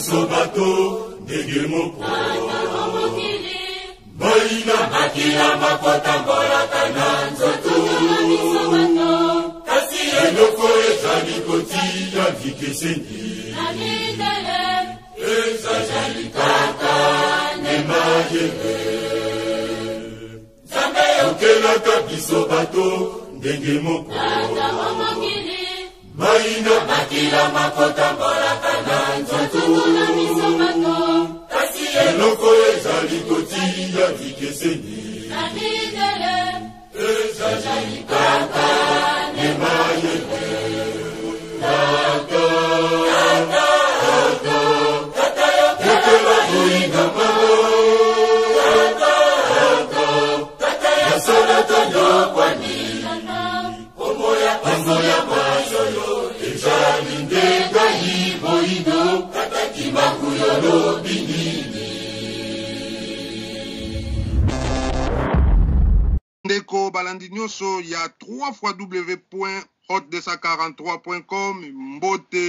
biso bato ndenge moko boyina makila makotambolaka na nzoto kasi eloko ezali kotia vikeseni ezali kaka nemayele nzambe yokelaka biso bato ndenge moko boyina makila makotambolaka na nzoto kasi eloko ezali kotia vikeseni ezali kaka nemayele kaka yokela boyinga kaka yasala tonyokwani kombo ya masolo ezali ndengai boyindo kaka kimakuyolo binini ndeko balandi nyonso ya 3w.hot243.com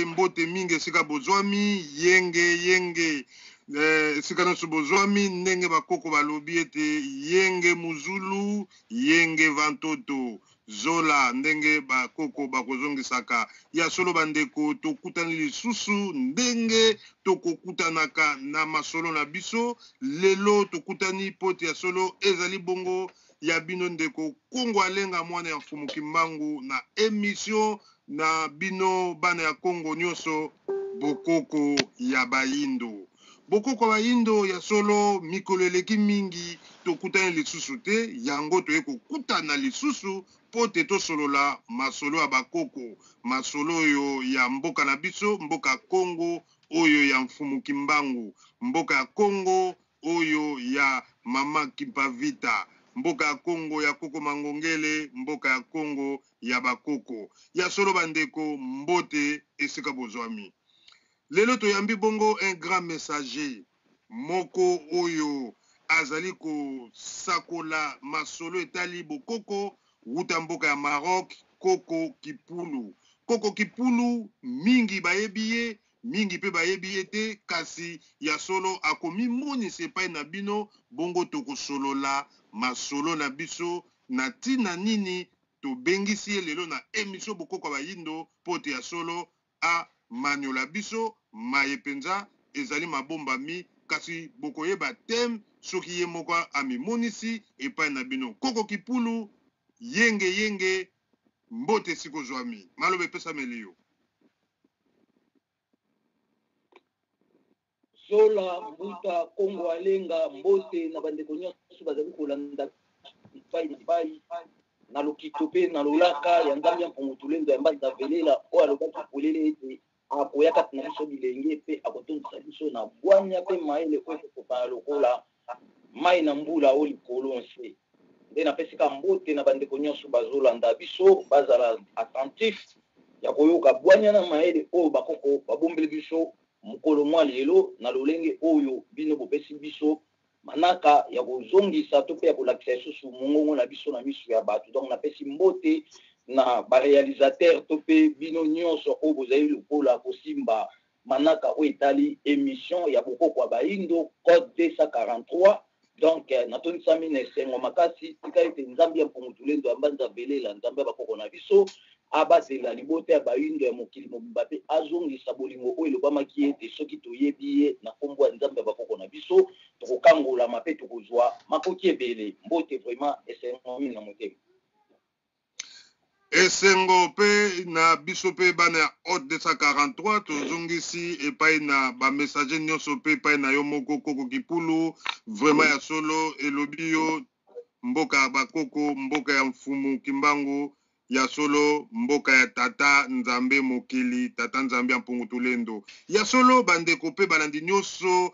mbote mingi esika bozwami yenge esika nyonso bozwami ndenge bakoko balobi ete yenge muzulu yenge vantoto zola ndenge bakoko bakozongisaka ya solo bandeko tokutani lisusu ndenge tokokutanaka na masolo na biso lelo tokutani pote ya solo ezali bongo ya bino ndeko Kongo alenga mwana ya mfumu Kimbangu na emission na bino bana ya Kongo nyonso bokoko ya bayindo. Bokoko ya bayindo ya solo mikolo eleki mingi tokutani lisusu te yango toye kokutana lisusu pote tosolola masolo ya bakoko masolo oyo ya mboka na biso mboka Kongo oyo ya mfumu Kimbangu mboka ya Kongo oyo ya mama Kipavita mboka ya Kongo ya Koko Mangongele mboka ya Kongo ya bakoko ya solo bandeko mbote esika bozwami lelo toyambi bongo un grand messager moko oyo azali ko sakola masolo etali bokoko wuta mboka ya Maroc Koko Kipulu mingi bayebiye mingi pe bayebiye te kasi ya solo akomi monise epai na bino bongo tokosolola masolo na biso na tina nini tobengisi lelo na emission bokoko bayindo pote ya solo a maniola biso maye penza ezali mabombami kasi bokoyeba tem soki ye moko amimonisi epai na bino Koko Kipulu yenge mbote sikozwami malobe pesa melio Zola mbuta Kongo alenga mbote na bandeko nyonso bazali kolanda pai na lokito pe na lolaka ya ngambi ya mpongo tulendo ya mbanza velela o alobaki polele ete akoyaka na biso bilenge pe akotondisa biso na bwanya pe maele oyo kopana lokola mai na mbula o likolo nse nde napesika mbote na bandeko nyonso bazolanda biso bazala attentif ya koyoka bwanya na maele oyo bakoko babombeli biso mukolo mwa lelo na lolenge oyo bino bopesi biso manaka ya kozongisa to pe ya kolakisa lisusu mongongo na biso na miso ya bato donc napesi mbote na barealisateur to pe bino nyonso oyo bozali lokola kosimba manaka oyo etali émission ya bokoko ya bayindo code 243 donc natonisami na esengo makasi tika ete nzambe ya mpongo tulendo ya mbanza velela nzambe ya bakoko na biso abatela libota ya bayindo ya mokili mobimba pe azongisa bolingo oyo elobamaki ete soki toyebi ye na kombo ya nzambe ya bakoko na biso tokokangolama mpe tokozwa makoki ebele mbote vraiment esengo mingi na motema esengo pe na biso pe bana ya hot 243 tozongisi epai na bamessager nyonso pe epai na yo moko Koko Kipulu vraiment ya solo elobi yo mboka ya bakoko mboka ya mfumu Kimbangu ya solo mboka ya tata nzambe mokili tata nzambe ya mpongo tulendo ya solo bandeko pe balandi nyonso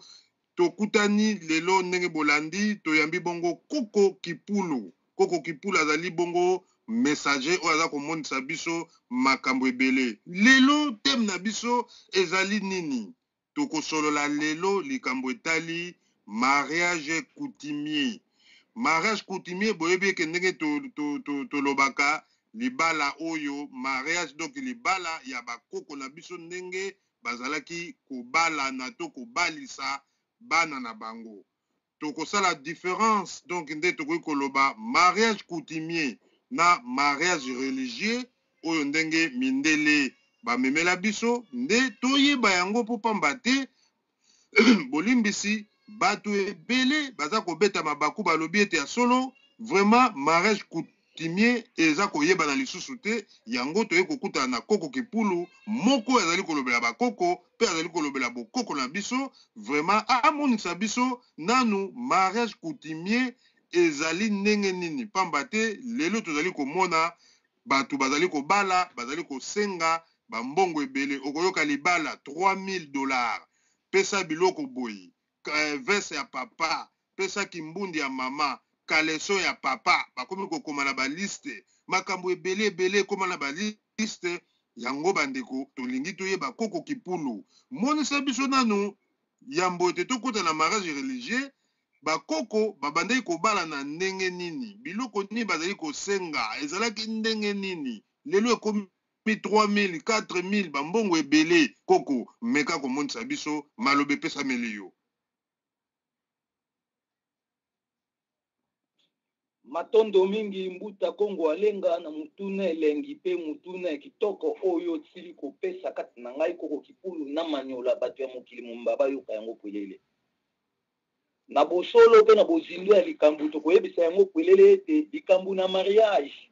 tokutani lelo ndenge bolandi toyambi bongo Koko Kipulu azali bongo messager oyo aza komonisa biso makambo ebele lelo teme na biso ezali nini tokosolola lelo likambo etali mariage coutumier boyebi eke ndenge tolobaka libala oyo mariage donc libala ya bakoko na biso ndenge bazalaki kobala na to kobalisa bana na bango. Ça la différence donc nde tokoki koloba mariage coutumier na mariage religieux oyo ndenge mindele bamemela biso nde toyeba yango mpo pamba te bolimbisi bato ebele baza kobeta mabaku balobi ete ya solo vraiment mariage coutumier eza koyeba na lisusu te yango toye kokutana na koko kipulu moko azali kolobela bakoko mpe azali kolobela bokoko na biso vraiment amonisa biso nanu mariage coutumier ezali ndenge nini pamba te lelo tozali komona bato bazali kobala bazali kosenga bambongo ebele okoyoka libala $3000 pesa biloko boyi vese ya papa pesa kimbundi ya mama kaleso ya papa bakomi kokoma na baliste makambo ebele ebele ekoma na baliste yango bandeko tolingi toyeba koko kipulu monisa biso nanu yambo ete tokota na mariage religieux bakoko babandaki kobala na ndenge nini biloko nini bazali kosenga ezalaki ndenge nini lelo ekomi 3000 4000 bambongo ebele koko meka komonisa biso malobe epesameli yo. Matondo mingi mbuta Kongo alenga na mutuna elengi pe mutuna ya kitoko oyo tsili kopesa kati na ngai koko kipulu na manyola bato ya mokili mombaba yoka yango kwelele na bosolo pe na bozindo ya likambu tokoyebisa yango kwelele ete likambu na mariage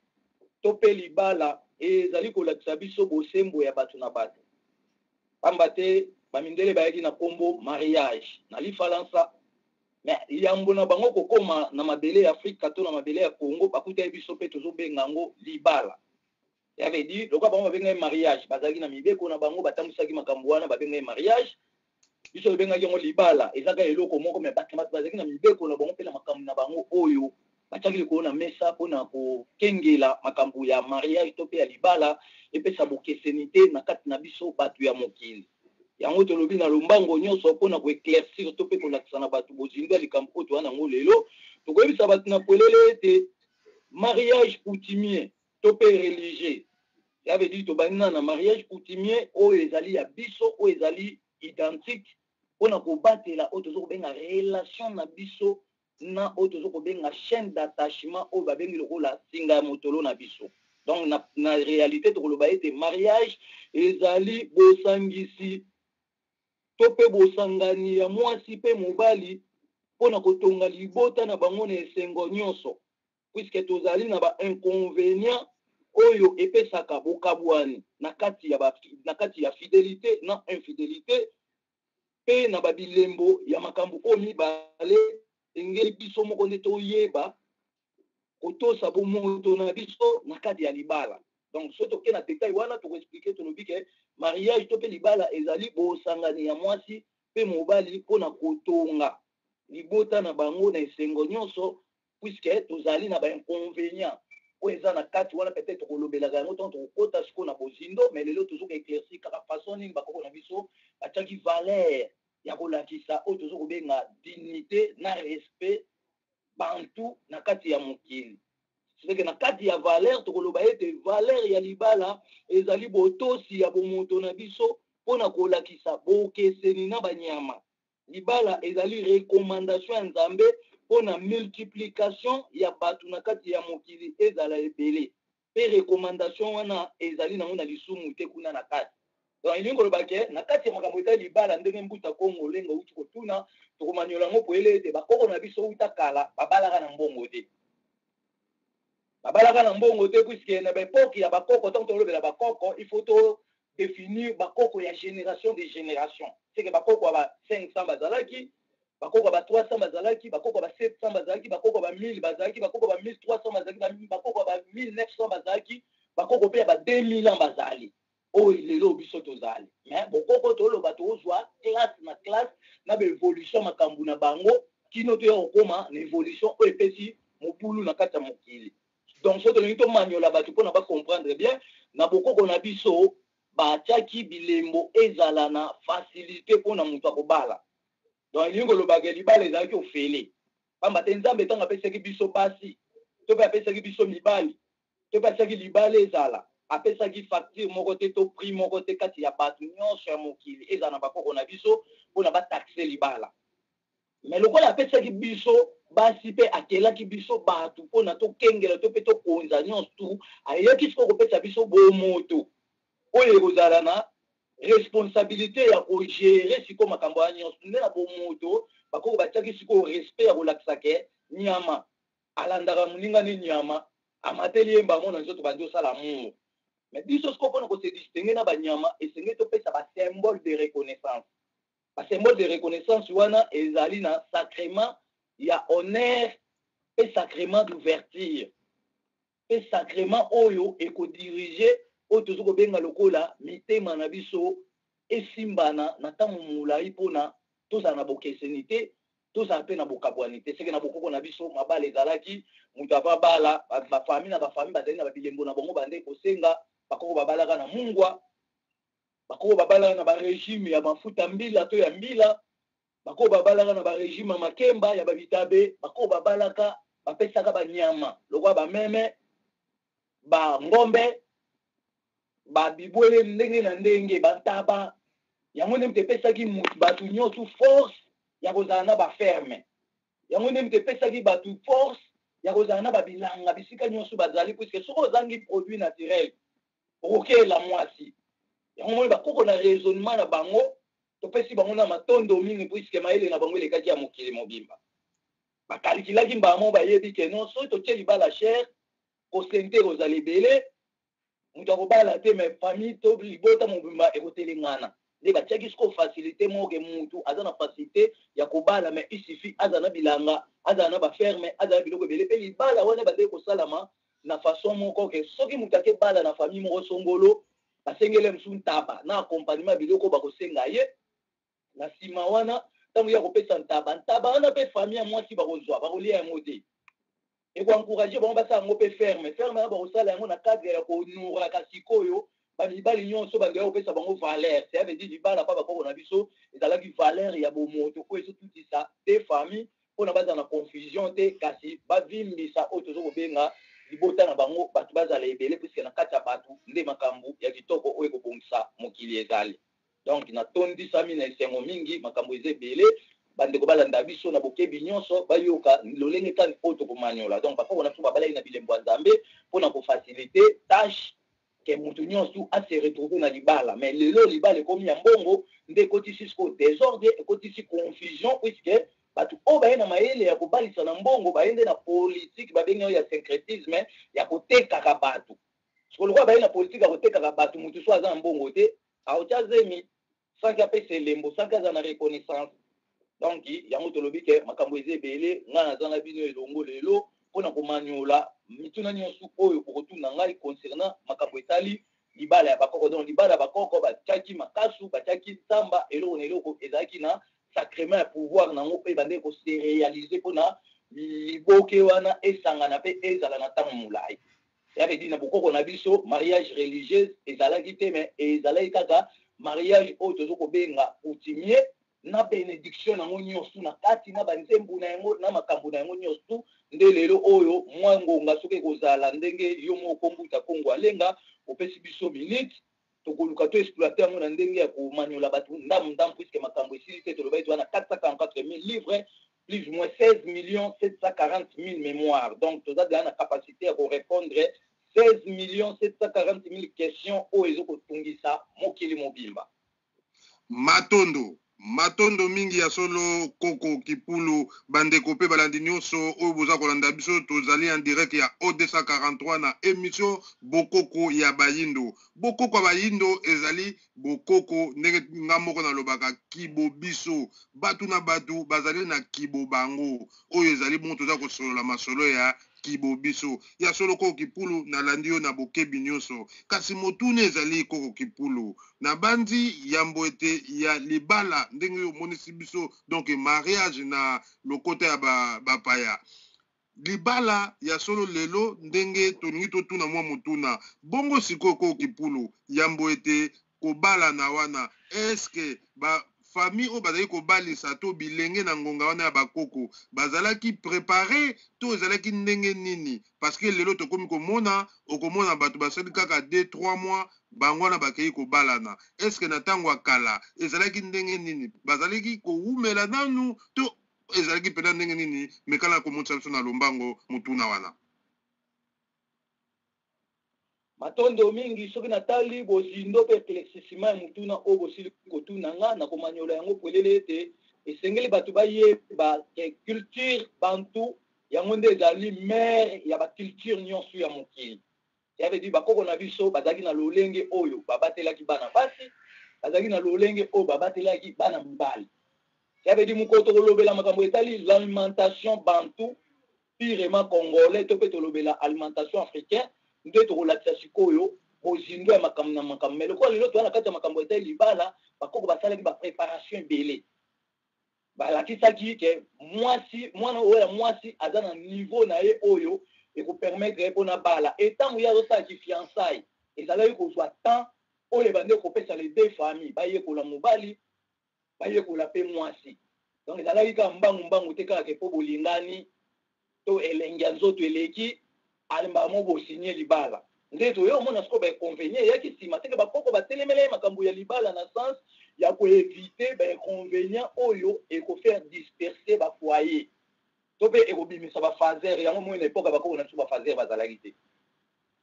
to pe libala ezali kolakisa biso bosembo ya bato na bato pamba te bamindele bayaki na kombo mariage na lifalansa mais yambo na bango kokoma na mabele ya Afrika to na mabele ya Congo bakuta biso pe tozobenga yango libala ya veut dire lokwa bango babenga mariage bazalaki na mibeko na bango batambusaki makambo wana babenga mariage biso benga yango libala ezaka eloko moko mais bato bazalaki na mibeko na bango pe na makambo na bango oyo bataki likolo na mesa mpona kokengela makambo ya mariage to pe ya libala epesa bokesenite na kati na biso bato ya mokili yango tolobi na lombango nyonso mpona koeclaircir to pe kolakisa na bato bozinga likambo oyo towana yango lelo tokoyebisa bato na polele ete mariage coutumier to pe religieux ya veut dire tobandi na mariage coutumier oyo ezali ya biso oyo ezali identique mpona kobatela oyo tozokobenga relation na biso na oyo tozokobenga chaîne d'attachement oyo babengi lokola singa ya motolo na biso. Donc na réalité tokoloba ete mariage ezali bosangisi to pe bosangani ya mwasi pe mobali mpona kotonga libota na bango na esengo nyonso puisque tozali na ba inconvénient oyo epesaka bokabwani na kati ya fidélité na infidélité pe na babilembo ya makambo oyo mibale engeli biso moko nde toyeba kotosa bomoto na biso na kati ya libala. Donc so toke na détail wana tokoexplike tolobi ke mariage to pe libala ezali bosangani ya mwasi pe mobali mpona kotonga libota na bango na esengo nyonso puisque tozali na ba inconvénient oyo eza na kati wana peut-être tokolobelaka yango ntango tokokota sikoyo na bozindo mais lelo tozoka éclairci kaka façon nini bakoko na biso batiaki valeur ya kolakisa oyo tozokobenga dignité na respect bantu na kati ya mokili. C'est que na kati ya valeur tokoloba ete valeur ya libala ezali botosi ya bomoto na biso mpona kolakisa bokeseni na banyama. Libala ezali recommandation ya Nzambe mpona multiplication ya bato na kati ya mokili ezala ebele pe recommandation wana ezali nango na lisumu te kuna na kati. Donc ilingo lobake na kati ya makambo eta libala ndenge mbuta Kongo lenga uti kotuna tokomanyola ngo poele ete bakoko na biso uta kala babalaka na mbongo te. Babalaka na mbongo te puisque na bepoki ya bakoko tant tolobela bakoko il faut to définir bakoko ya génération de génération. C'est que bakoko ba 500 bazalaki, bakoko ba 300 bazalaki, bakoko ba 700 bazalaki, bakoko ba 1000 bazalaki, bakoko ba 1300 bazalaki, bakoko ba 1900 bazalaki, bakoko pe ba 2000 ans bazali. Oh lelo biso tozali. Mais bakoko toloba tozwa classe na classe na be évolution makambu na bango kino to yokoma na évolution o epesi mopulu na kata mokili. Donc so tolobi to manyola bato pona ba comprendre bien na bokoko na biso batiaki bilembo ezala na facilité mpona moto akobala. Donc lingo lobaka libala ezalaki ofele pamba te Nzambe ntango apesaki biso basi to pe apesaki biso mibali to pe apesaki libala ezala apesaki facture moko te to prix moko te kati ya bato nyonso ya mokili eza na bakoko na biso mpona bataxe libala. Mais lokola apesaki biso basi mpe akelaki biso bato mpona tokengela to mpe tokonza nyonso tu ayeki siko kopesa biso bomoto oyo ekozala na responsabilité ya kogere siko makambo ya nyonso nde na bomoto bakoko batiaki siko respect ya kolakisa ke nyama alandaka moninga ne nyama amateli ye mbango na nzoto bandi osala mungu. Mais biso siko mpona kose distingue na banyama esenge topesa basymbole de reconnaissance. Basymbole de reconnaissance wana ezali na sacrement ya honneur pe sacrement d'ouverture pe sacrement oyo ekodirige oyo tozo kobenga lokola mitema na biso esimbana na ntango molai mpona tozala na bokeseni te tozala mpe na bokabwani te seke na bokoko na biso mabala ezalaki moto ava bala bafami na bafami bazali na babilembo na bango bande kosenga bakoko babalaka na mungwa bakoko babalaka na barégime ya mafuta mbila to ya mbila bakoko babalaka na barégime ya makemba ya babitabe bakoko babalaka bapesaka banyama lokola bameme bangombe babibwele ndenge na ndenge bantaba yango nde mtepesaki bato nyonso force ya kozala na baferme yango nde mtepesaki bato force ya kozala na babilanga bisika nyonso bazali puiske soki ozangi produit naturel okokela mwasi yango moni bakoko na raisonnement na bango topesi bango na matondo mingi puiske mayele na bango elekaki ya mokili mobimba bakalikilaki mbamo bayebi ke non soki totie libala chere kosente kozala ebele moto akobala te me famille to libota mobimba ekotelengana nde batiaki siko facilité moke mutu aza na facilité ya kobala me isifi aza na bilanga aza na baferme aza na biloko ebele mpe libala wana bazali kosalama na façon moko ke soki moto akebala na famille moko songolo basengele mosu ntaba na accompagnement biloko bakosenga ye na nsima wana ntango ya kopesa ntaba wana mpe famille ya mwasi bakozwa bakolia yango te ekoencourage bango basala yango mpe ferme wana bakosala yango na cadre ya konuraka sikoyo bamibali nyonso bandoya kopesa bango valeur ça veut dire libala mpa bakoko na biso ezalaki valeur ya bomoto oyo ezotutisa te famille mpona bazala na confusion te kasi bavimbisa oyo tozo kobenga libota na bango bato bazala ebele puiske na kati ya bato nde makambo ya kitoko oyo ekobongisa mokili ezali. Donc natondisami na esengo mingi makambo eza ebele bandeko balanda biso na bokebi nyonso bayoka lolenge kani oyo tokomanyola. Donc bakoko na biso babalaki na bilembo ya nzambe mpona kofacilité tâche ke mutu nyonso ase retrouver na libala. Mais lelo libala ekomi ya mbongo nde ekotisi siko désordre ekotisi confusion puiske bato oyo baye na mayele ya kobalisa na mbongo baye nde na politique babengi oyo ya syncrétisme ya kotekaka bato siko lokola baye na politique ya kotekaka bato mutu so aza na mbongo te aotya zemi sanki apesa elembo sanki aza na reconnaissance. Donc yango tolobi ke makambo eza ebele ngai naza na bino elongo lelo mpona komanyola mituna nyonso oyo okotuna ngai concernant makambo etali libala ya bakoko. Donc libala ya bakoko batiaki makasu batiaki nzamba eloko na eloko ezalaki na sacrement ya pouvoir nango mpe bande koseréalize mpona liboke wana esangana mpe ezala na ntango molai. Yabedi na bokoko na biso mariage religieuse ezalaki te me ezalaki kaka mariage oyo tozo kobenga coutumier na bénédiction nango nyonso na kati na banzembu na yango na makambo na yango nyonso nde lelo oyo mwa ngonga soki ekozala ndenge yo moko mbuta kongo alenga opesi biso minute tokoluka to exploiter yango na ndenge ya komanyola bato ndamu puisque makambo esili te tolobai to wana 444 000 livres plus ou moins 16 740 000 mémoires. Donc toza déjà na capacité à répondre 16 740 000 questions au ezokotungisa mokili mobimba. Matondo mingi ya solo koko kipulu bandeko mpe balandi nyonso oyo boza kolanda biso tozali en direct ya O243 na émission bokoko ya bayindo. Bokoko ya bayindo ezali bokoko ndenge nga moko na lobaka kibo biso batu na batu bazali na kibo bango oyo ezali bon toza kosolola masolo ya kibo biso ya solo koko kipulu na landi yo na bokebi nyonso kasi motune ezali koko kipulu na bandi yambo ete ya libala ndenge yo monisi biso donc mariage na lokota ya bapaya libala ya solo lelo ndenge toningi totuna mwa motuna bongo sikoyo koko kipulu yambo ete kobala na wana eske ba famille o bazali ko balisa to bilenge na ngonga wana ya bakoko bazalaki préparer to ezalaki ndenge nini parce que lelo tokomi komona okomona bato basali kaka 2-3 mois bango wana bakei kobalana est-ce que na ntango ya kala ezalaki ndenge nini bazalaki kowumela nanu to ezalaki mpena ndenge nini mekala komonisa biso na lombango motuna wana matondo mingi soki natali bozindo mpe éclaircissement ya mutuna oyo bosili kotuna nga na komanyola yango polele ete esengeli bato bayeba culture bantu yango nde ezali mare ya baculture nyonso ya mokili ya veut dire bakoko na biso bazalaki na lolenge oyo babatelaki bana basi bazalaki na lolenge oyo babatelaki bana mibali ya veut dire moko tokolobela makambo etali l'alimentation bantu pirement congolais to mpe tolobela alimentation africaine nde tokolakisa sikoyo bozindo ya makambo na makambo me lokola lelo toza na kati ya makambo etali libala bakoko basalaki bapréparation ebele balakisaki ke mwana oyo ya mwasi aza na niveau na ye oyo ekopermettre mpona bala etango ye azosalaki fiançaille ezalaki kozwa temps oyo ebande kopesa les deux familles bayekola mobali bayekola mpe mwasi donc ezalaki kaka mbangu te kaka ke mpo bolingani to elenge ya nzoto eleki alemba mo bosinye libala nde toyo omona siko bainconvénient eyaki nsima teke bakoko batelemela makambo ya libala na sens ya koevite bainconvénient oyo ekofaire disperser bafoyer to mpe ekobimisa bafaser yango moi na epoka bakoko na biso bafaser bazalaki te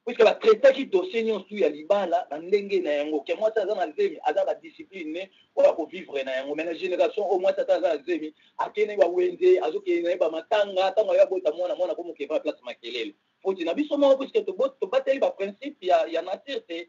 puisque batraitaki dossier nyonso ya libala na ndenge na yango ke mwasi aza na zemi aza badiscipline oyo akovivre na yango mai na génération oyo mwasi ata aza na zemi akende bawenze azokende na ye bamatanga ntango ayo abota mwana po mokeva place makelele foti na biso moko puisque tobateli baprincipe ya nature te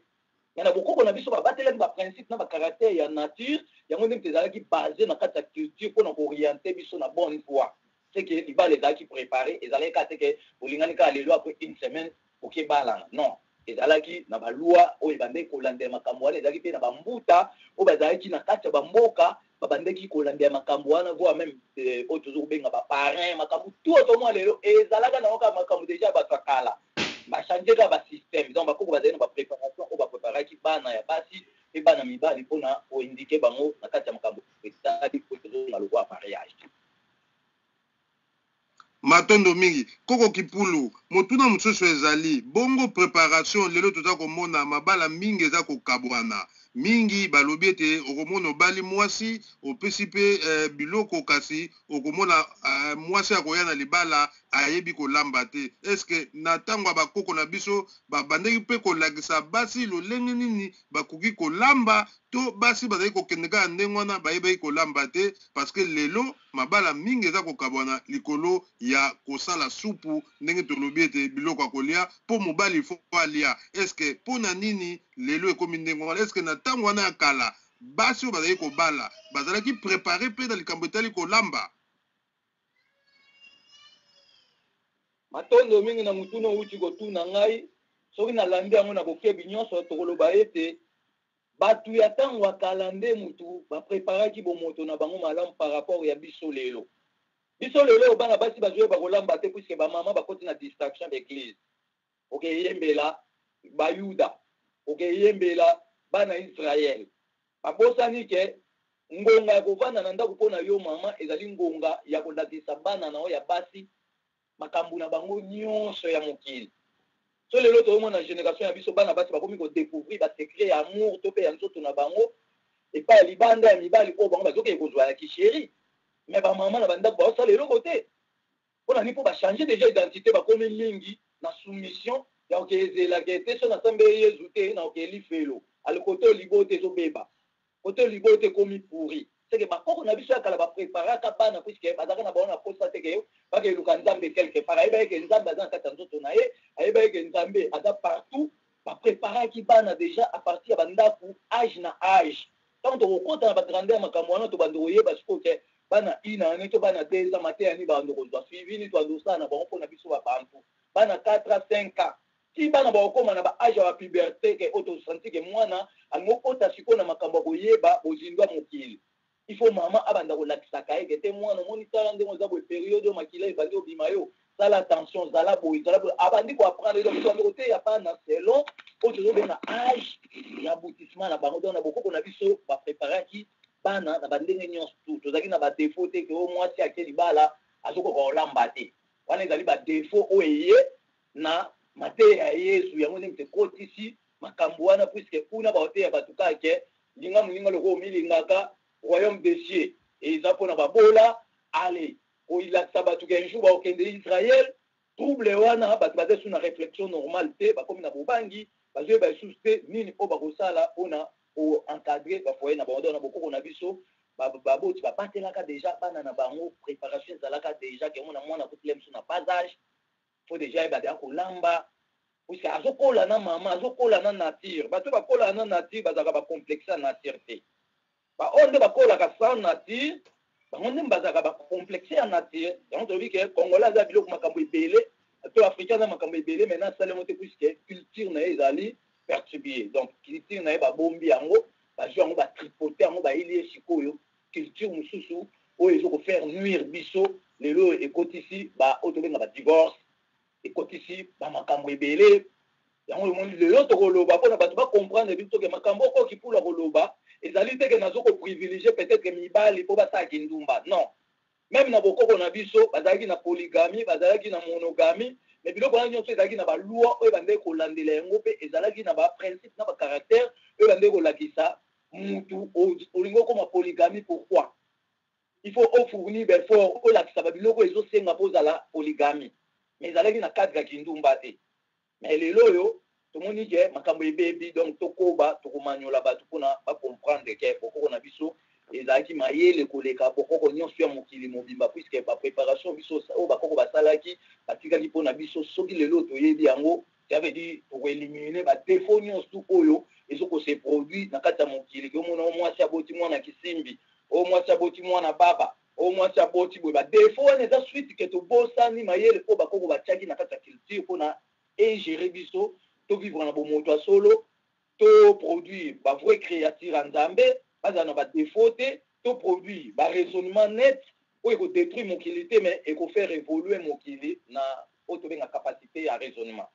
mais na bokoko na biso babatelaki baprincipe na bacaractère ya nature yango nde mpe ezalaki basé na kati ya culture mpona kooriente biso na bonne foi c'est que libala ezalaki préparé ezalaki kaka te ke olingani kaka lelo après une semaine okebalana non ezalaki na balwa oyo ebandeki kolandela makambo wana ezalaki mpe na bambuta oyo bazalaki na kati ya bamboka babandeki kolandela makambo wana voire même oyo tozokobenga baparin makambo tu otomwa lelo ezalaka nango kaka makambo deja bato ya kala bachange kaka basystème donc bakoko bazali na bapréparation oyo bapreparaki bana ya basi mpe bana mibali mpona koindike bango na kati ya makambo ezali oyo tozonga lokwa ya mariage matondo mingi koko kipulu motuna mosusu ezali bongo préparation lelo toza komona mabala mingi eza kokabwana mingi balobi ete okomona obali mwasi opesi mpe biloko kasi okomona mwasi akoya na libala ayebi kolamba te eske na ntango ya bakoko na biso babandeki mpe kolakisa basi lolenge nini bakoki kolamba to basi bazali kokende kaka ndenge wana bayebaki kolamba te parce que lelo mabala mingi eza kokabwana likolo ya kosala supu ndenge tolobi ete biloko ya kolia mpo mobali fo alia eske mpo na nini lelo ekomi ndenge wana eske na ntango wana ya kala basi oyo bazali kobala bazalaki prépare mpe na likambo etali kolamba matondo mingi na mutuna outi kotuna ngai soki nalandi yango na bokebi nyonso tokoloba ete bato ya ntango ya kala nde mutu bapreparaki bomoto na bango malamu par rapport ya biso lelo bana basi bazoye bakolamba te puisque bamama bakoti na distraction d'église okeyembela bayuda okeyembela bana israel babosani ke ngonga ya kovanda na ndako mpona yo mama ezali ngonga ya kolakisa bana na yo ya basi makambo na bango nyonso ya mokili so lelo toomona génération ya biso bana basi bakomi kodécouvrir basekret ya amour to mpe ya nzoto na bango epai ya libanda ya mibali oyo bango bazokeye kozwa ya kisheri mais bamama na bandako baosala eloko te mpona nini mpo bachange déjà identité bakomi mingi na soumission ya okeezelaka ete so nasambe yezu te na okeli felo ale kote olibo te ezobeba kote olibo te ekomi pourri seke bakoko na biso ya kala bapreparaka bana puiske bazalaka na bango na posa teke bakeluka nzambe quelque part ayebaki ke nzambe aza na kati ya nzoto na ye ayebaki ke nzambe aza partout bapreparaki bana déjà a partir ya bandako age na age ntango tokokota na bagrandeur makambo wana tobandi koyeba sikoyo ke bana ina ani to bana 2 ans mate yani bando kozwa suivi ni twandosala na bango mpona biso babantu bana 4 à 5 ans ti bana bakokoma na baage ya bapuberté ke oyo tosanti ke mwana alingi okota sikoyo na makambo ya koyeba bozindwa mokili il faut mama abanda kolakisaka ye ke te mwana omoni tala ndenge oza boye periode oyo makila ebandi obima yo sala attention zala boye abandi koapprendre donc tobandi koteya bana selon oyo tozobenga age ya aboutissement na bango donc na bokoko na biso bapreparaki bana na bandenge nyonso tu tozalaki na badefo te ke o mwasi ake libala azokoka olamba te wana ezali badefo oyo eye na mateya ya yesu yango ndenge tekotisi makambo wana puiske kuna baoteya bato kake linga moninga loko omilingaka royaume de cieux eza mpona babola ale koilakisa bato ke jour baokende israel trouble wana bato baza su na réflexion normale te bakomi na bobangi bazoyeba lisusu te nini oyo bakosala mpona koencadre bafoye na bango na bokoko na biso baboti babatelaka déjà bana na bango préparation ezalaka déjà ke mona mwana kotile mosu na bas âge fo déjà yebadea kolamba puisque azokola na mama azokola na nature bato bakola na nature bazalaka bacomplexe ya nature te baoyo nde bakolaka sans nature bango nde bazalaka bacomplexe ya nature yango tolobi ke congolais aza biloko makambo ebele to africain aza makambo ebele maintenant asalemo te puisque culture na ye ezali perturbé donc culture na ye babombi yango bazwi yango batripote yango bayeli ye sikoyo culture mosusu oyo ezokofaire nuire biso lelo ekotisi oyo tobenga badivorce ekotisi bamakambo ebele yango omoni lelo tokoloba mpona bato bacomprendre biso toke makambo okoki mpula koloba ezali teke nazokoprivilégie peut-être mibali mpo basalaki ndumba non même na bokoko na biso bazalaki na polygamie bazalaki na monogamie mais biloko wana nyonso ezalaki na baloi oyo bandeki kolandela yango mpe ezalaki na baprincipe na bacaractère oyo bandeki kolakisa mutu olingi okoma polygamie pourquoi il faut ofournir befort olakisa babiloko ezosenga mpo ozala polygamie mais ezalaki na cadre ya kindumba te mais lelo oyo tomoni ke makambo ebebi donc tokoba tokomanyola bato mpona bacomprendre ke bokoko na biso ezalaki mayele koleka bokoko nyonso ya mokili mobimba puisque bapréparation biso oyo bakoko basalaki batikaki mpona biso soki lelo toyebi yango ça veut dire tokoelimine badefo nyonso oyo ezokose produit na kati ya mokili ke omona omwasi aboti mwana kisimbi oyo mwasi aboti mwana baba oyo mwasi aboti boye badefo wana eza suite ke tobosani mayele oyo bakoko batiaki na kati ya culture mpona egere biso tovivre na bomoto ya solo toproduire bavrai créature ya nzambe bazala na badefo te toproduire baraisonnement net oyo ekodétruire mokili te mais ekofaire évoluer mokili na oyo tobenga capacité ya raisonnement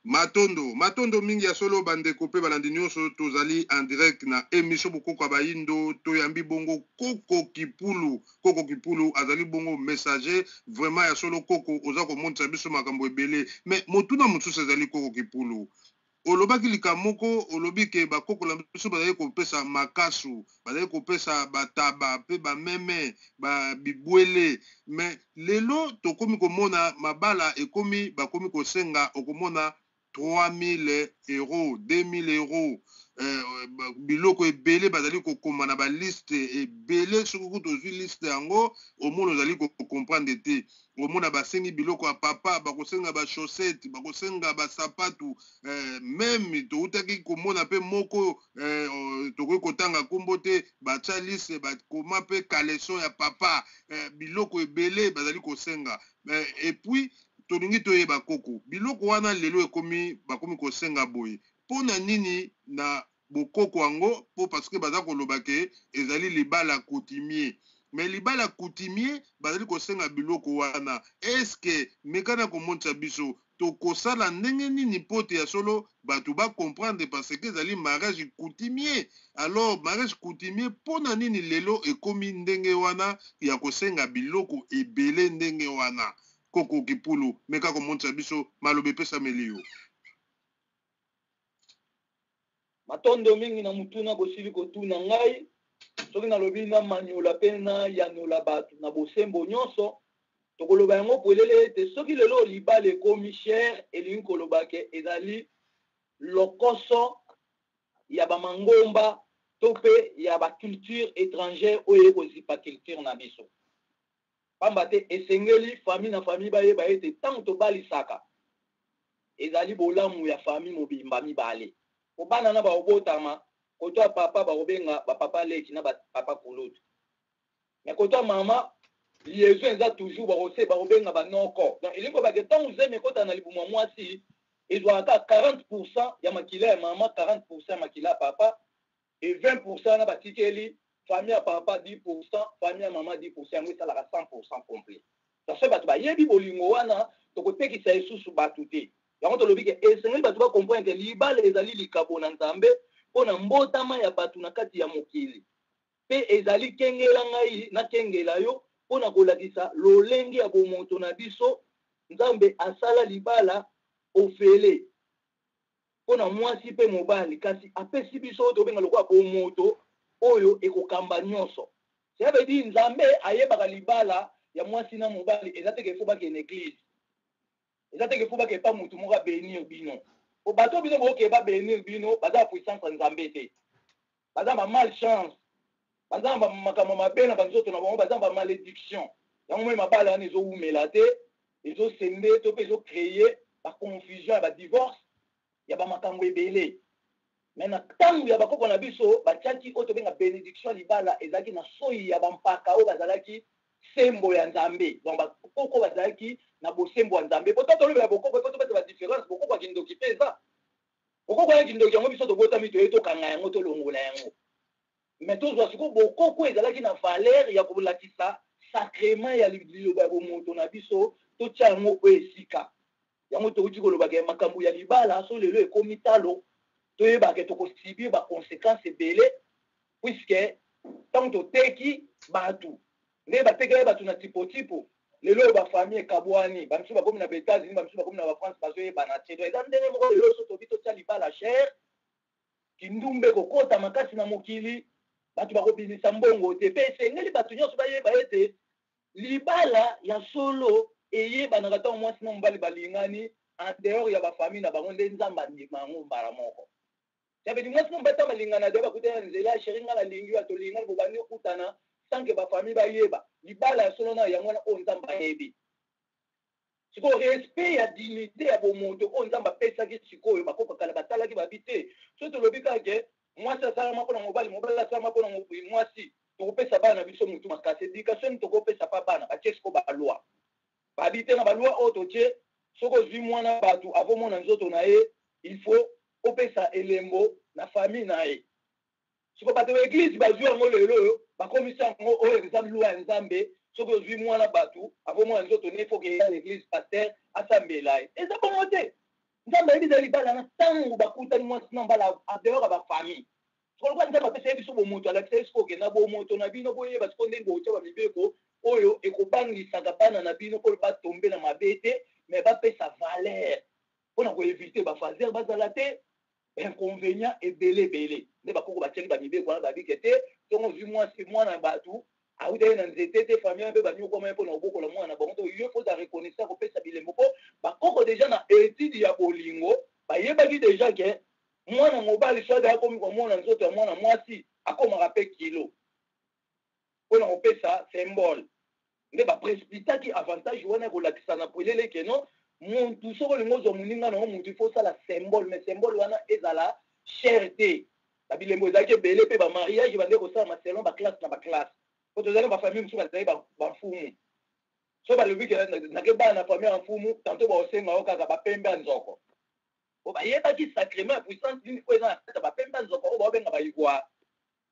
matondo mingi ya solo bandeko mpe balandi nyonso tozali en direct na émission bokoko ya bayindo toyambi bongo koko kipulu azali bongo messager vraiment ya solo koko oza komonisa biso makambo ebele mais motuna mosusu ezali koko kipulu olobaki likambo moko olobi ke bakoko na biso bazali kopesa makasu bazali kopesa bataba mpe bameme bibwele mais lelo tokomi komona mabala ekomi bakomi kosenga okomona 3000 euros 2000 euros biloko ebele bazali kokoma na baliste ebele soki tozwi liste yango omona ozali kokomprendre te omona basengi biloko ya papa bakosenga bachaussette bakosenga basapatu meme toutaki komona mpe moko tokoki kotanga nkombo te batya liste bakoma mpe caleson ya papa biloko ebele bazali kosenga epuis tolingi toyeba koko biloko wana lelo ekomi bakomi kosenga boye mpona nini na bokoko yango po parce que baza koloba ke ezali libala coutumier mais libala coutumier bazali kosenga biloko wana eske mekana komonisa biso tokosala ndenge nini mpote ya solo bato bacomprendre parce que ezali mariage coutumier alors mariage coutumier mpona nini lelo ekomi ndenge wana ya kosenga biloko ebele ndenge wana koko kipulu meka komonisa biso maloba epesameli yo matondo mingi na mutuna bosili kotuna ngai soki nalobi na manyola mpe na yanola bato na bosembo nyonso tokoloba yango polele ete soki lelo libala ekomi cher elingi koloba ke ezali lokoso ya bamangomba to mpe ya baculture étrangère oyo ekozipa culture na biso pamba te esengeli famille na famille bayeba ete ntango tobalisaka ezali bolamu ya famille mobimba mibale obana na baobotama koto ya papa baobenga bapapa leki na bapapa kulutu mais koto ya mama liaison eza toujours baobenga banoko donc elingi kobake ntango uzemi ekota na libumwa mwasi ezwaka 40% ya makila ya mama 40% ya makila ya papa et 20% na batikeli famille ya papa 10%, famille ya mama 10%, yango esalaka 100% complet. Parce que bato bayebi bolingo wana tokotekisa esusu bato te. Yango tolobi ke esengeli bato ba comprendre ke libala ezali likabo na Nzambe mpona mbotama ya bato na kati ya mokili. pe ezali kengela ngai na kengela yo pona kolakisa lolenge ya bomoto na biso nzambe asala libala ofele pona mwasi pe mobali kasi apesi biso tobenga lokola bomoto oyo ekokamba nyonso ça veut dire nzambe ayebaka libala ya mwasi na mobali eza teke fo bakende église eza teke fo bakepa mutu moko abénir bino o bato bino bokeba bénir bino baza puissance ya nzambe te baza ba malchance baza makambo mabe na banzoto na bango baza ba malédiction yango moi mabala wana ezowumela te ezosende to mpe ezocréer baconfusion ya badivorce ya bamakambo ebele me na ntango ya bakoko na biso batiaki oyo tobenga bénédiction libala ezalaki na soi ya bampaka oyo bazalaki sembo ya nzambe donc bakoko bazalaki na bosembo ya nzambe po tolobela bokoko po topesa badifférence bokoko ya kindoki mpe eza bokoko ya kindoki yango biso tobotami toye tokanga yango tolongola yango me tozwa sikoyo bokoko ezalaki na valeur ya kolakisa sacrement ya liloba ya bomoto na biso totia yango oyo esika yango tokuti kolobaka ya makambo ya libala so lelo ekomi talo toyebaka tokosibir baconséquence ebele puisque ntango toteki bato nde batekela bato na tipo lelo oyo bafamille ekabwani bamisu bakomi na baétats-unis bamisu bakomi na bafrance bazoyebana te do eza ndenge moko lelo so tobi totia libala chere kindumba ekokota makasi na mokili bato bakobimisa mbongo te mpe esengeli bato nyonso bayeba ete libala ya solo eyebanaka ntango mwasi na mobali balingani en dehors ya bafamille na bango nde nzambe andima yango mbala moko sabedi mwasi na mobali ntango balingana de bakutana nzela sheri nga nalingi ya tolingani bobandi okutana sanke bafamille bayeba libala ya solo na yango wana oyo nzambe ayebi sikoyo respect ya dignité ya bomoto oyo nzambe apesaki sikoyo bakoko kala batalaki babi te so tolobi kake mwasi asalama mpona mobali mobali asalama mpona mwasi tokopesa bana na biso mutu makasi éducation tokopesa pa bana batie siko baloi babi te na baloi oyo totie soki ozwi mwana bato avomona nzoto na ye il faut opesa elembo na famille na ye siko bato ba église bazwi yango lelo oyo bakomisa yango oyo eza loi ya nzambe soki ozwi mwana bato avomona nzoto ne faut keya l'église paster asambela ye eza bongo te nzambe ayebi eza libala na ntango bakutani mwasi na mbala adehors ya bafamille sikoyo nzambe apesa ye biso bomoto alakisa ye siko okenda bomoto na bino boyeba siko ndenge botia bamibeko oyo ekobangisaka bana na bino oyo batombe na mabe te mais bapesa valeur mpona koevite bafaser bazala te inconvénient ebele nde bakoko batiaki bamibeko wana babike te ntongo ozwi mwasi mwana bato awutaki na nzete te famille mpe banyokoma mpona kobokola mwana na bango to yo foza reconnaissant kopesa bilembo mpo bakoko deja na étude ya bolingo bayebaki deja ke mwana mobali so azala komi komona nzoto ya mwana mwasi akomaka mpe kilo mpona kopesa symbole nde bapresipitaki avantage wana ekolakisa na polele keno muntu soko olingi ozwa moninga nango muntu ifo osala symbole mais symbole wana ezala cher te babilembo ezalaki ebele mpe bamariage bande kosalama selon baklasse na baklasse po tozali bafamille mosusu bazali bamfumu so balobi nake bana na famille ya mfumu tanto baosenga yo kaka bapembe ya nzoko po bayebaki sacrement ya puissance nini po eza na kati ya bapembe ya nzoko oyo baobenga baigwa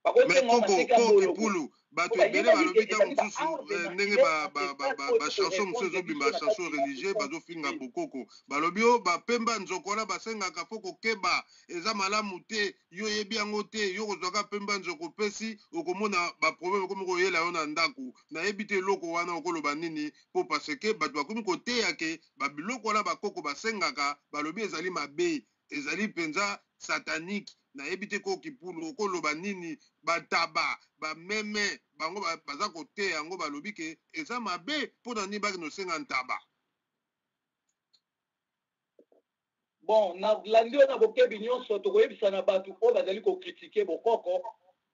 kokipulu bato ebele balobi ntango mosusu ndenge bachanson mosusu ezobima bachanson religieux bazofinga bokoko balobi oyo bapemba nzoko wana basengaka fo kokeba eza malamu te yo oyebi yango te yo kozwaka pemba nzoko opesi okomona baproblème okomi koyela yo na ndako nayebi te eloko wana okoloba nini mpo paseke bato bakomi koteya ke babiloko wana bakoko basengaka balobi ezali mabe ezali mpenza satanique nayebi te ko kipulu okoloba nini bataba bameme bango baza koteya yango balobi ke eza mabe mpona nini baki nosenga ntaba bon na landi oyo na bokebi nyonso tokoyebisa na bato oyo bazali kokritike bokoko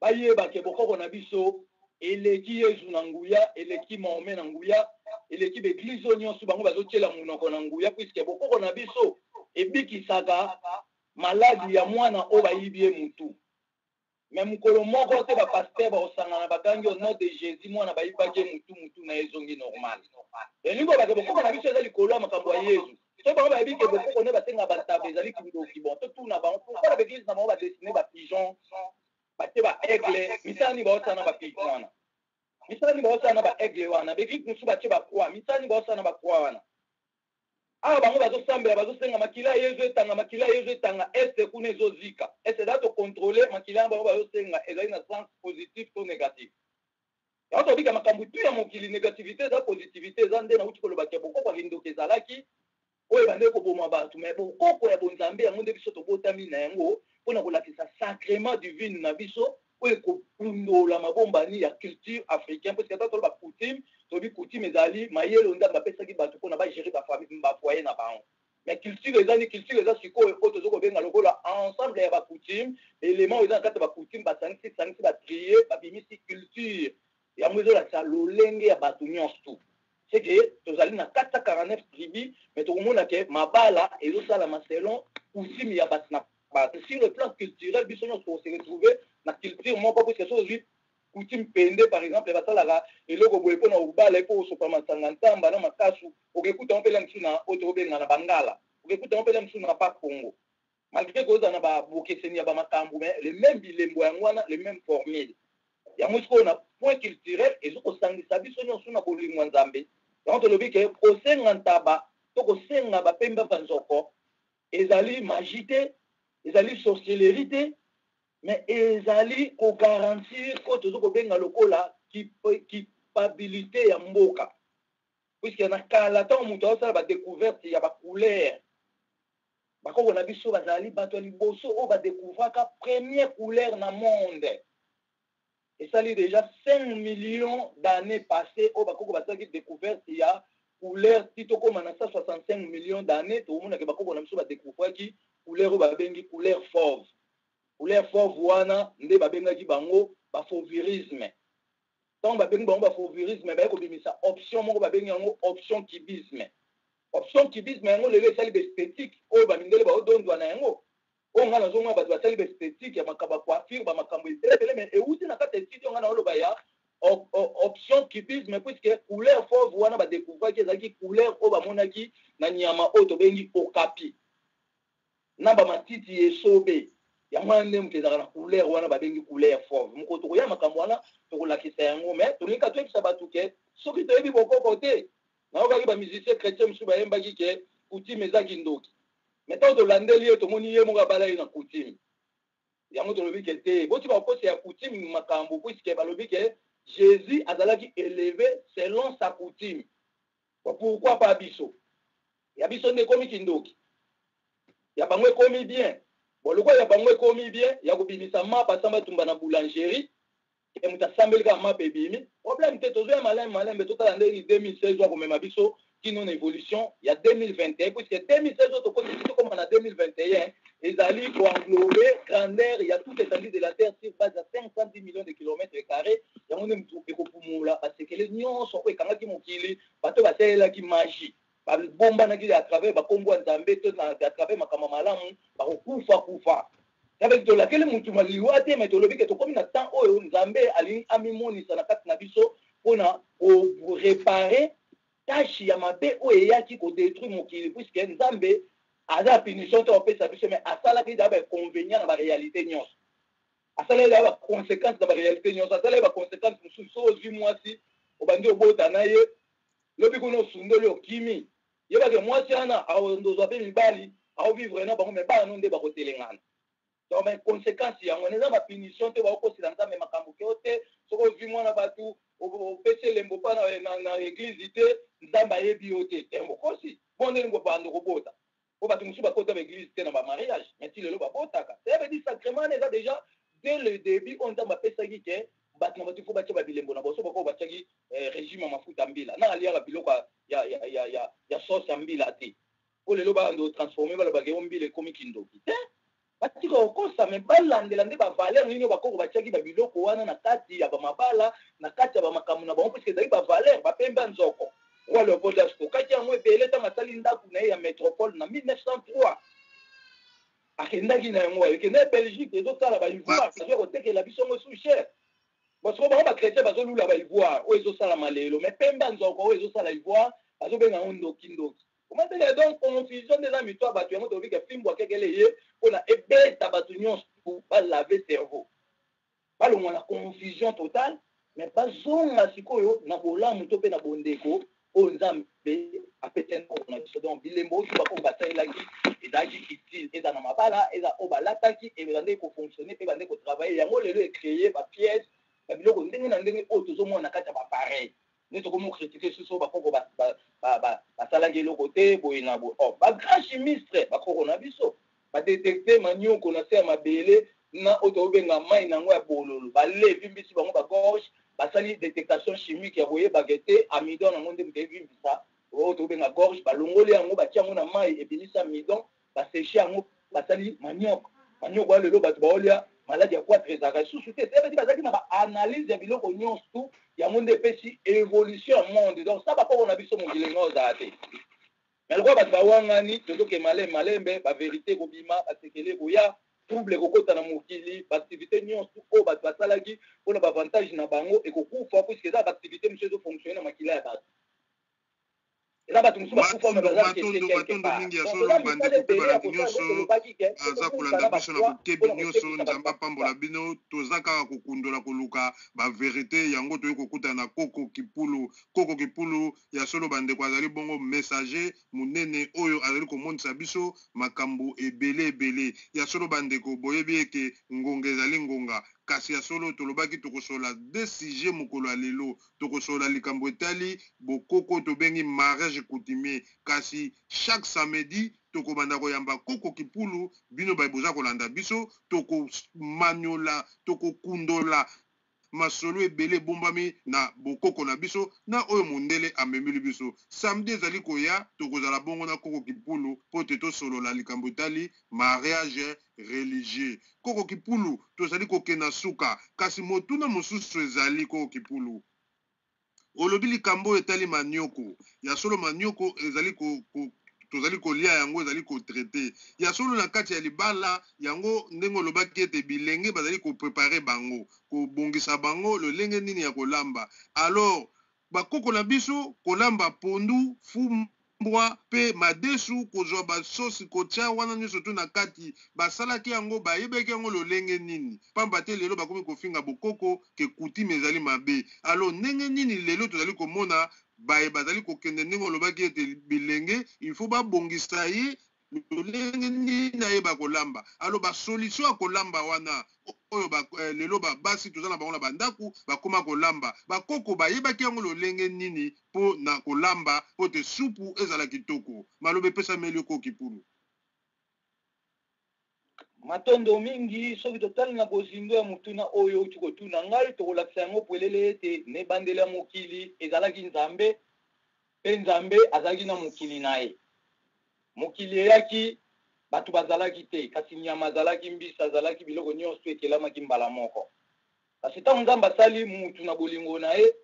bayebake bokoko na biso eleki yesu na nguya eleki mahome na nguya eleki baeglize oyo nyonso bango bazotiela monoko na nguya puiske bokoko na biso ebikisaka maladi ya mwana oyo bayibi ye mutu me mokolo moko te bapaster baosangana bakangi au nom de jésus mwana bayibaki ye mutu na ezongi normal elingi obake bokoko na biso eza likolo ya makambo ya yesu so bango bayebi ke bokoko nde basenga bantaba ezali kindoki bon totuna bango mpona baeglise na bango badesine bapigeon batie baaigle misala nini baosala na bapigeon wana misala nini baosala na baaigle wana baeglise mosusu batie bacroi misala nini baosala na bacroi wana awa bango bazosambela bazosenga makila yezo etanga este kuna ezozika este da tocontrôle makila yango bango bazosenga ezali na sens positif to négatif yango tobika makambo tu ya mokili négativité eza positivité eza nde nauti kolobaki ya bokoko ya kindoki ezalaki oyo ebandeki koboma bato me bokoko ya bonzambe yango nde biso tobotami na yango mpona kolakisa sacrement divine na biso oyo ekopundola mabombani ya culture africaine parce que ata toloba coutume tobi coutume ezali mayelo nzambe apesaki bato mpona bagérer bafamille bafoye na bango mais culture ezali culture eza sikoyo oyo toza kobenga lokola ensemble ya bacoutume élément oyo eza na kati ya bacoutume basangisi batrie babimisi culture yango ezolakisa lolenge ya bato nyonso tu c'est que tozali na 449 tribus mais tokomona ke mabala ezosalama selon coutume ya bato na bato sur le plan culturel biso nyonso tokose retrouver na culture moko parce que so ozwi coutume pende par exemple basalaka eloko boye mpona obala mpo osopa masanga ntamba na makasu okekuta mpela misu na oyo tokobenga na bangala okekuta mpela misu na bakongo malgré koza na babokeseni ya bamakambo mais le même bilembo yango wana le même formule yango sikoyo na point culturel ezokosangisa biso nyonso na bolingwa nzambe yango tolobi ke kosenga ntaba to kosenga bapembe banzoko ezali magie te ezali sorcellerie te mais ezali kogarantir ko tozokobenga lokola kipabilité ya mboka puisque na kala ntango moto azosala badécouverte ya bacouleur bakoko na biso bazali bato ya liboso oyo badécouvraka première couleur na monde esali déjà 5 millions d'années passées oyo bakoko basalaki découverte ya couleur ti tokóma na 165 millions d'années tokomonake bakoko na biso badécouvraki couleur oyo babengi couleur fauve couleur fauve wana nde babengaki bango bafauvisme ntango babengi bango bafauvisme baye kobimisa option moko babengi yango option cubisme yango lelo esali baesthétique oyo bamindele baodondwa na yango oyo nga nazomona bato basali baesthétique ya makambo ya coiffure bamakambo ebelebele mais euti na kati ya estudi onga na oloba ya option cubisme puisque couleur fauve wana badécouvraki ezalaki couleur oyo bamonaki na nyama oyo tobengi okapi na bamatiti esobe yango wana nde moto ezalaka na couleur wana babengi couleur fauve moko tokoya makambo wana tokolakisa yango mais tolinga toyebisa bato ke soki toyebi bokoko te nayokaki bamusicien chrétien mosusu bayembaki ke coutume eza kindoki mais ntango tolandeli ye tomoni ye moko abala ye na coutume yango tolobi ke te boti baposa ya coutume makambo puisque balobi ke Jésus azalaki élevé selon sa coutume pourquoi pas biso ya biso nde ekomi kindoki ya bango ekomi bien bon lokola ya bango ekomi bien ya kobimisa mapa asamba tumba na boulangerie et moto asambeli kaka mapa ebimi problème te tozoya malembe totala ndeni 2016 wa komema biso kino na évolution ya 2021 puisque 2016 oyo tokoma na 2021 ezali koenglobe grandeur ya toute étendue de la terre sur base ya 510 millions de kilomètres carrés yango nde moto ekopumula basekele nyonso oyo ekangaki mokili bato basalelaki magie babombanaki à travers bakombo ya nzambe to à travers makambo malamu bakokufa avec tolakeli motu maliwa te mais tolobi ke tokomi na temps oyo nzambe alingi amimonisa na kati na biso mpona koréparer tâche ya mabe oyo eyaki kodétruire mokili puisque nzambe aza punition to opesa biso mais asalaki eza bainconvénient na baréalité nyonso asalaki eza baconséquence na baréalité nyonso asalaki baconséquence mosusu so ozwi mwasi obandi obota na ye lobi kuna osundoli okimi yebake mwasi wana aondozwa mpe mibali aovivre na bango me bana no nde bakotelengana donc baconséquence yango eza bapunition te baokosela nzambe makambo keo te soki ozwi mwana bato opesi elembo mpa na église te nzambe ayebi yo te tembokosi bo ndeni bando kobota po bato mosusu bakota baéglise te na bamariage mais ti lelo babotaka ebe di sacrement eza déjà dès le début oyo nzambe apesaki ke bato na bato fo batia babilembo na boso bako batiaki régime ya mafuta mbila na aliaka biloko ya sauce ya mbila te po lelo bando transforme balobake yo mbila ekomi kindoki te batika okosa me balandela nde bavaler nini bakoko batiaki babiloko wana na kati ya bamabala na kati ya bamakambo na bango puisque ezali bavaler bapembe ya nzoko roi Léopold akokaki yango ebele ntango asali ndako na ye ya métropole na 1903 akendaki na yango ekende belgique ezosala baivoire azoya kotekela biso ngo sous cher bosiko bango bachrétien bazolula baivoire oyo ezosalama lelo me pembe ya nzoko oyo ezosala ivoire bazobenga yango ndokindoki omatele donc confusion nde eza mito ya bato yango tobika fimbo akekele ye mpona ebeta bato nyonso balave cerveau balongwa na confusion totale mais bazonga sikoyo na bolamu to mpe na bondeko oyo nzambe nzambe apesa nkoko na biso donc bilembo oyo bakoko basalelaki ezalaki utile eza na mabala eza oyo balataki ebandeki kofonctionne mpe bandeki kotravaille yango lelo ecreye bapièce babiloko ndenge na ndenge oyo tozomona na kati ya bapareil nde tokomokritike susu bakoko basalaki eloko te boye na boye bagrand chimiste bakoko na biso badetecte manioko na se ya mabele na oyo tobenga mai nango ya bololo balevi mbisi bango bagorge basali détectation chimique ya koyebaka te amidon nango nde moto evimbisa oyo tobenga gorge balongoli yango batia yango na mai ebimisa amidon baseche yango basali manioko oyo lelo bato baolia maladi ya quatre ezalaka lisusu te ebeti bazalaki na baanalyse ya biloko nyonso yango nde epesi évolution ya monde donc sa bakoko na biso mokili ngo ozala te mais lokola bato bawangani tozoke malembe baverité kobima basekele koya trouble kokota na mokili baactivité nyonso oyo bato basalaki mpona baavantage na bango ekokufa puiske eza baactivité mosusu ezofonctionne na makila ya bato eza bato mosusu bakufa me matondo mingi ya solo bandeko mpe balandi nyonso aza kolanda biso na bokebi nyonso nzambe apambola bino toza kaka kokundola koluka baverité yango toyei kokutana na koko kipulu ya solo bandeko azali bongo messager monene oyo azali komonisa biso makambo ebele ya solo bandeko boyebi eke ngonga ezali ngonga kasi ya solo tolobaki tokosola de sujet mokolo ya lelo tokosola likambo etali bokoko tobengi mariage coutumier kasi chaque samedi tokobanda koyamba koko kipulu bino boza kolanda biso tokomanyola tokokundola masolo ebele bombami na bokoko na biso na oyo mondele amemeli biso samedi ezali koya tokozala bongo na koko kipulu mpo te tosolola likambo etali mariage religieux koko kipulu tozali kokenda suka kasi motuna mosusu ezali koko kipulu olobi likambo etali manioko ya solo manioko ezali tozali kolia yango ezali kotraite ya solo na kati ya libala yango ndenge olobaki ete bilenge bazali koprepare bango kobongisa bango lolenge nini ya kolamba alors bakoko na biso kolamba pondu fumbwa mpe madesu kozwa basosi kotia wana nyonso to na kati basalaki yango bayebeki yango lolenge nini pamba te lelo bakomi kofinga bokoko ke kutime ezali mabe alors ndenge nini lelo tozali komona baye bazali kokende ndenge olobaki ete bilenge il faut babongisa ye lolenge nini ayeba kolamba alors basolution ya kolamba wana oyo lelo basi toza na bango na bandako bakoma kolamba bakoko bayebaki yango lolenge nini mpo na kolamba mpo te supu ezala kitoko maloba epesameli oko kipulu matondo mingi soki totali na bozindo ya motuna oyo outi kotuna ngai tokolakisa yango polele ete nebandeli ya mokili ezalaki nzambe mpe nzambe azalaki na mokili na ye mokili eyaki bato bazalaki te kasi nyama azalaki mbisi azalaki biloko nyonso ekelamaki mbala moko kasi ntango nzambe asali mutu na bolingo na ye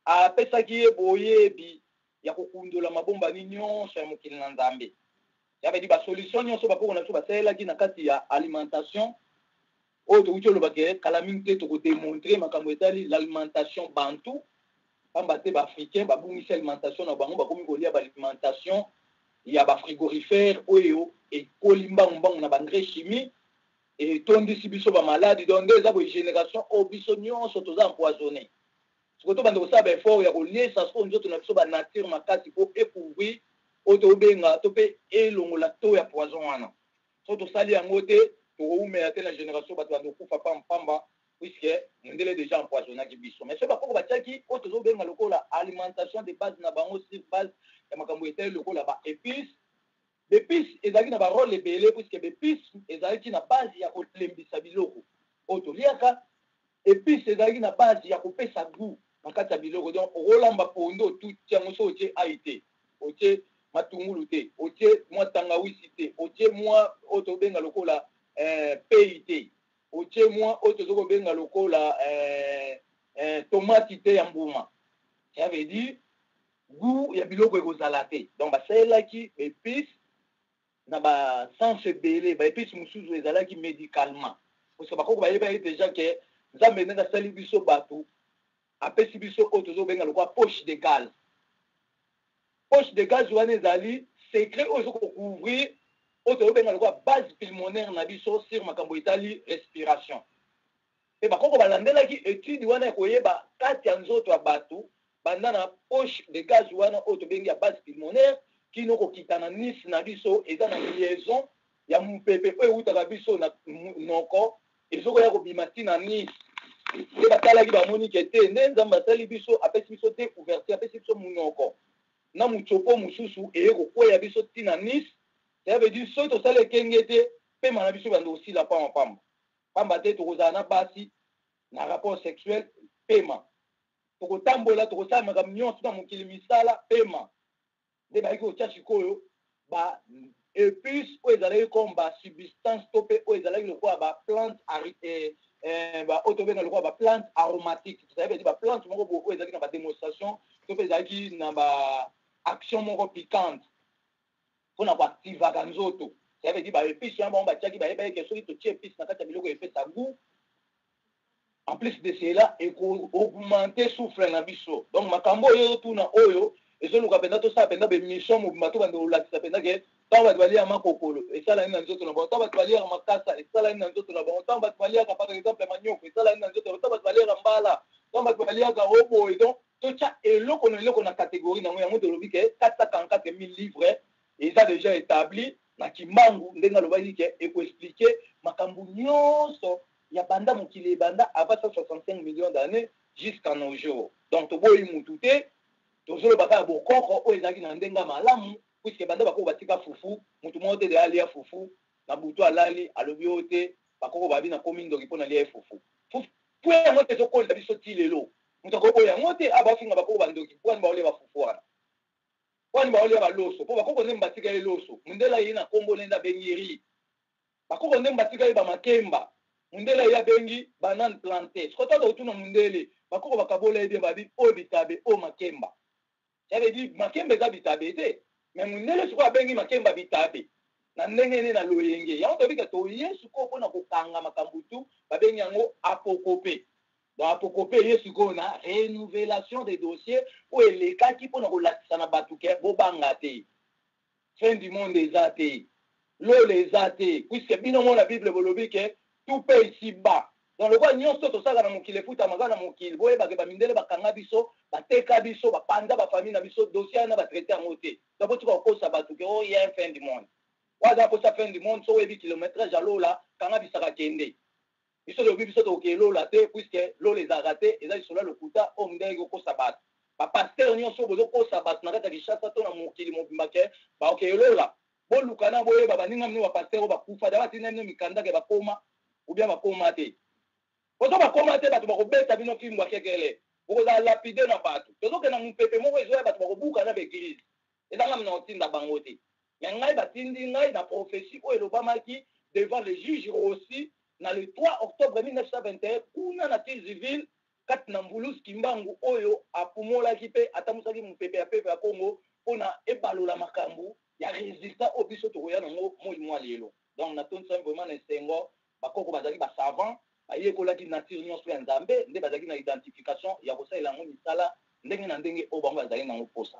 apesaki ye boyebi ya kokundola mabombani nyonso ya mokili na nzambe yabedi basolution nyonso bakoko na biso basalelaki na kati ya alimentation oyo tokuti olobake kala mingi te tokodemontre makambo etali l'alimentation bantu pamba te baafricain babungisi alimentation na bango bakomi kolia baalimentation ya bafrigorifere oyo ekoli mbangu na baengrais chimie etondisi biso bamaladi donc nde eza boye génération oyo biso nyonso toza empoisonné sikoyo tobanda kosala baeffort ya koliesa sikoyo nzoto na biso banature makasi mpo ekouvrir oyo tobenga to mpe elongola to ya poison wana so tosali yango te tokoumela te na génération bato banda kokufa pamba puisque mondele déjà empoisonnaki biso mais so bakoko batiaki oyo tozobenga lokola alimentation de base na bango sur base ya makambo etali lokola baépice bepice ezalaki na barole ebele puisque bepice ezalaki na base ya kolembisa biloko oyo toliaka épice ezalaki na base ya kopesa goût na kati ya biloko donc okolamba pondo otuti yango so otie ai te otie matungulu te otie mwa tangawisi te otie mwa oyo tobenga lokola pei te otie mwa oyo tozokobenga lokola tomati te ya mbuma ça veut dire goût ya biloko ekozala te donc basalelaki baépice na basense ebele baépice mosusu ezalaki médicalement parce que bakoko bayeba ye déjà ke nzambe ndenge asali biso bato apesi biso oyo tozobenga lokola poche de gaz wana ezali secret oyo ezokocouvrir oyo tozobenga lokola base pulmonaire na biso sur makambo etali respiration mpe bakoko balandelaki étude wana ekoyeba kati ya nzoto ya bato banda na poche de gaz wana oyo tobengi ya base pulmonaire kino kokita na Nice na biso eza na liaison ya mupepe oyo eutaka biso na noko ezokoya kobima ti na Nice nde batalaki bamoni ke te nde nzambe asali biso apesi biso te ouverture apesi biso munoko na mutsopo mosusu eye kokwea biso ti na Nice ça veut dire soki tosala ekenge te pema na biso bando osila pamba pamba te tokozala na basi na rapport sexuel pema tokotambola tokosala makambo nyonso na mokili misala pema nde bayaki kotya sikoyo ba épice oyo ezalaki comme ba substance to mpe oyo ezalaki lokola ba plante oyo tobenga lokola ba plante aromatique ça veut dire ba plante moko boye oyo ezalaki na ba démonstration to mpe ezalaki na ba action moko piquante mpona koactivaka nzoto ça veut dire ba épice wana bango batiaki bayebaki ke soki totie épice na kati ya biloko epesa goût en plus de cela eko-augmenter souffle na biso donc makambo oyo tuna oyo ezoluka mpenza tosala mpenza bemission mobima to bande olakisa mpenza ke ntango bato baliaka makokolo esalani na nzoto na bango ntango bato baliaka makasa esalani na nzoto na bango ntango bato baliaka par exemple manioko esalani na nzoto ntango bato baliaka mbala ntango bato baliaka oboye donc totya eloko na eloko na catégorie nango yango tolobi ke 444 000 livres eza déjà établi na kimbangu ndenge alobaki ke ekoexplike makambo nyonso ya banda mokili ebanda avant 165 millions d'années jusqu'à nos jours donc toboyi mutu te tozoloba kaka bokoko oyo ezalaki na ndenge malamu puisque banda bakoko batika fufu mutu moko te de alia fufu na butu alali alobi oyo te bakoko babi na komi ndoki mpo na lia fufu fufu yango te ezokolisa biso ti lelo mutu akoboya yango te abafinga bakoko bandoki mpo wani baolia bafufu wana wani baolia baloso mpo bakoko ndenge batika ye loso mundela ye na kombo nende abengi ri bakoko ndenge batika ye bamakemba mundele ya bengi banane planté sikotaka otuna mundele bakoko bakabola ebe babi oyo bitabe oyo makemba ça veut dire makemba eza bitabe te mais mundele sikoyo abengi makemba bitabe na ndenge ene na loyenge yango tobika toye sikoyo mpona kokanga makambo tu babengi yango apokope donc apokope ye sikoyo na rénouvellation des dossiers oyo elekaki mpona kolakisa na bato ke bobanga te fin du monde eza te lolo eza te puisque bino mona bible bolobi ke tout peut ici bas donc le quoi nyonso tosala na mokili efutamaka na mokili boyebake bamindele bakanga biso bateka biso bapanda bafamille na biso dossier na batraite yango te donc botika kokosa bato ke oyo ya fin du monde waza posa fin du monde so oyebi kilométrage alola kanga bisaka kende biso lobi biso tokoke lola te puisque lola ezalaka te eza lisolo ya lokuta oyo mondele kokosa bato bapaster nyonso bozokosa bato na kati ya kishasa to na mokili mobimba ke baoke lola boluka na boyeba baninga mino bapaster oyo bakufa da batina mino mikandake bakoma ou bien bakoma te ozo bakoma te bato bakobeta bino kimbo akekele okozala lapide na bato tozokenda mopepe moko ezoya bato bakobuka na baeglise ezanga mina otinda bango te me ngai batindi ngai na prophétie oyo elobamaki devant le juge aussi na le 3 octobre 1921 kuna na Tilsiville kati na mbulusi kimbangu oyo apumolaki mpe atambusaki mopepe ya pepe ya Congo mpona ebalola makambo ya résultat oyo biso tokoya nango moi mwa lelo donc natondisa vraiment na esengo bakoko bazalaki basavant bayekolaki nature nyonso ya nzambe nde bazalaki na identification ya kosalela yango misala ndenge na ndenge oyo bango bazalaki nango posa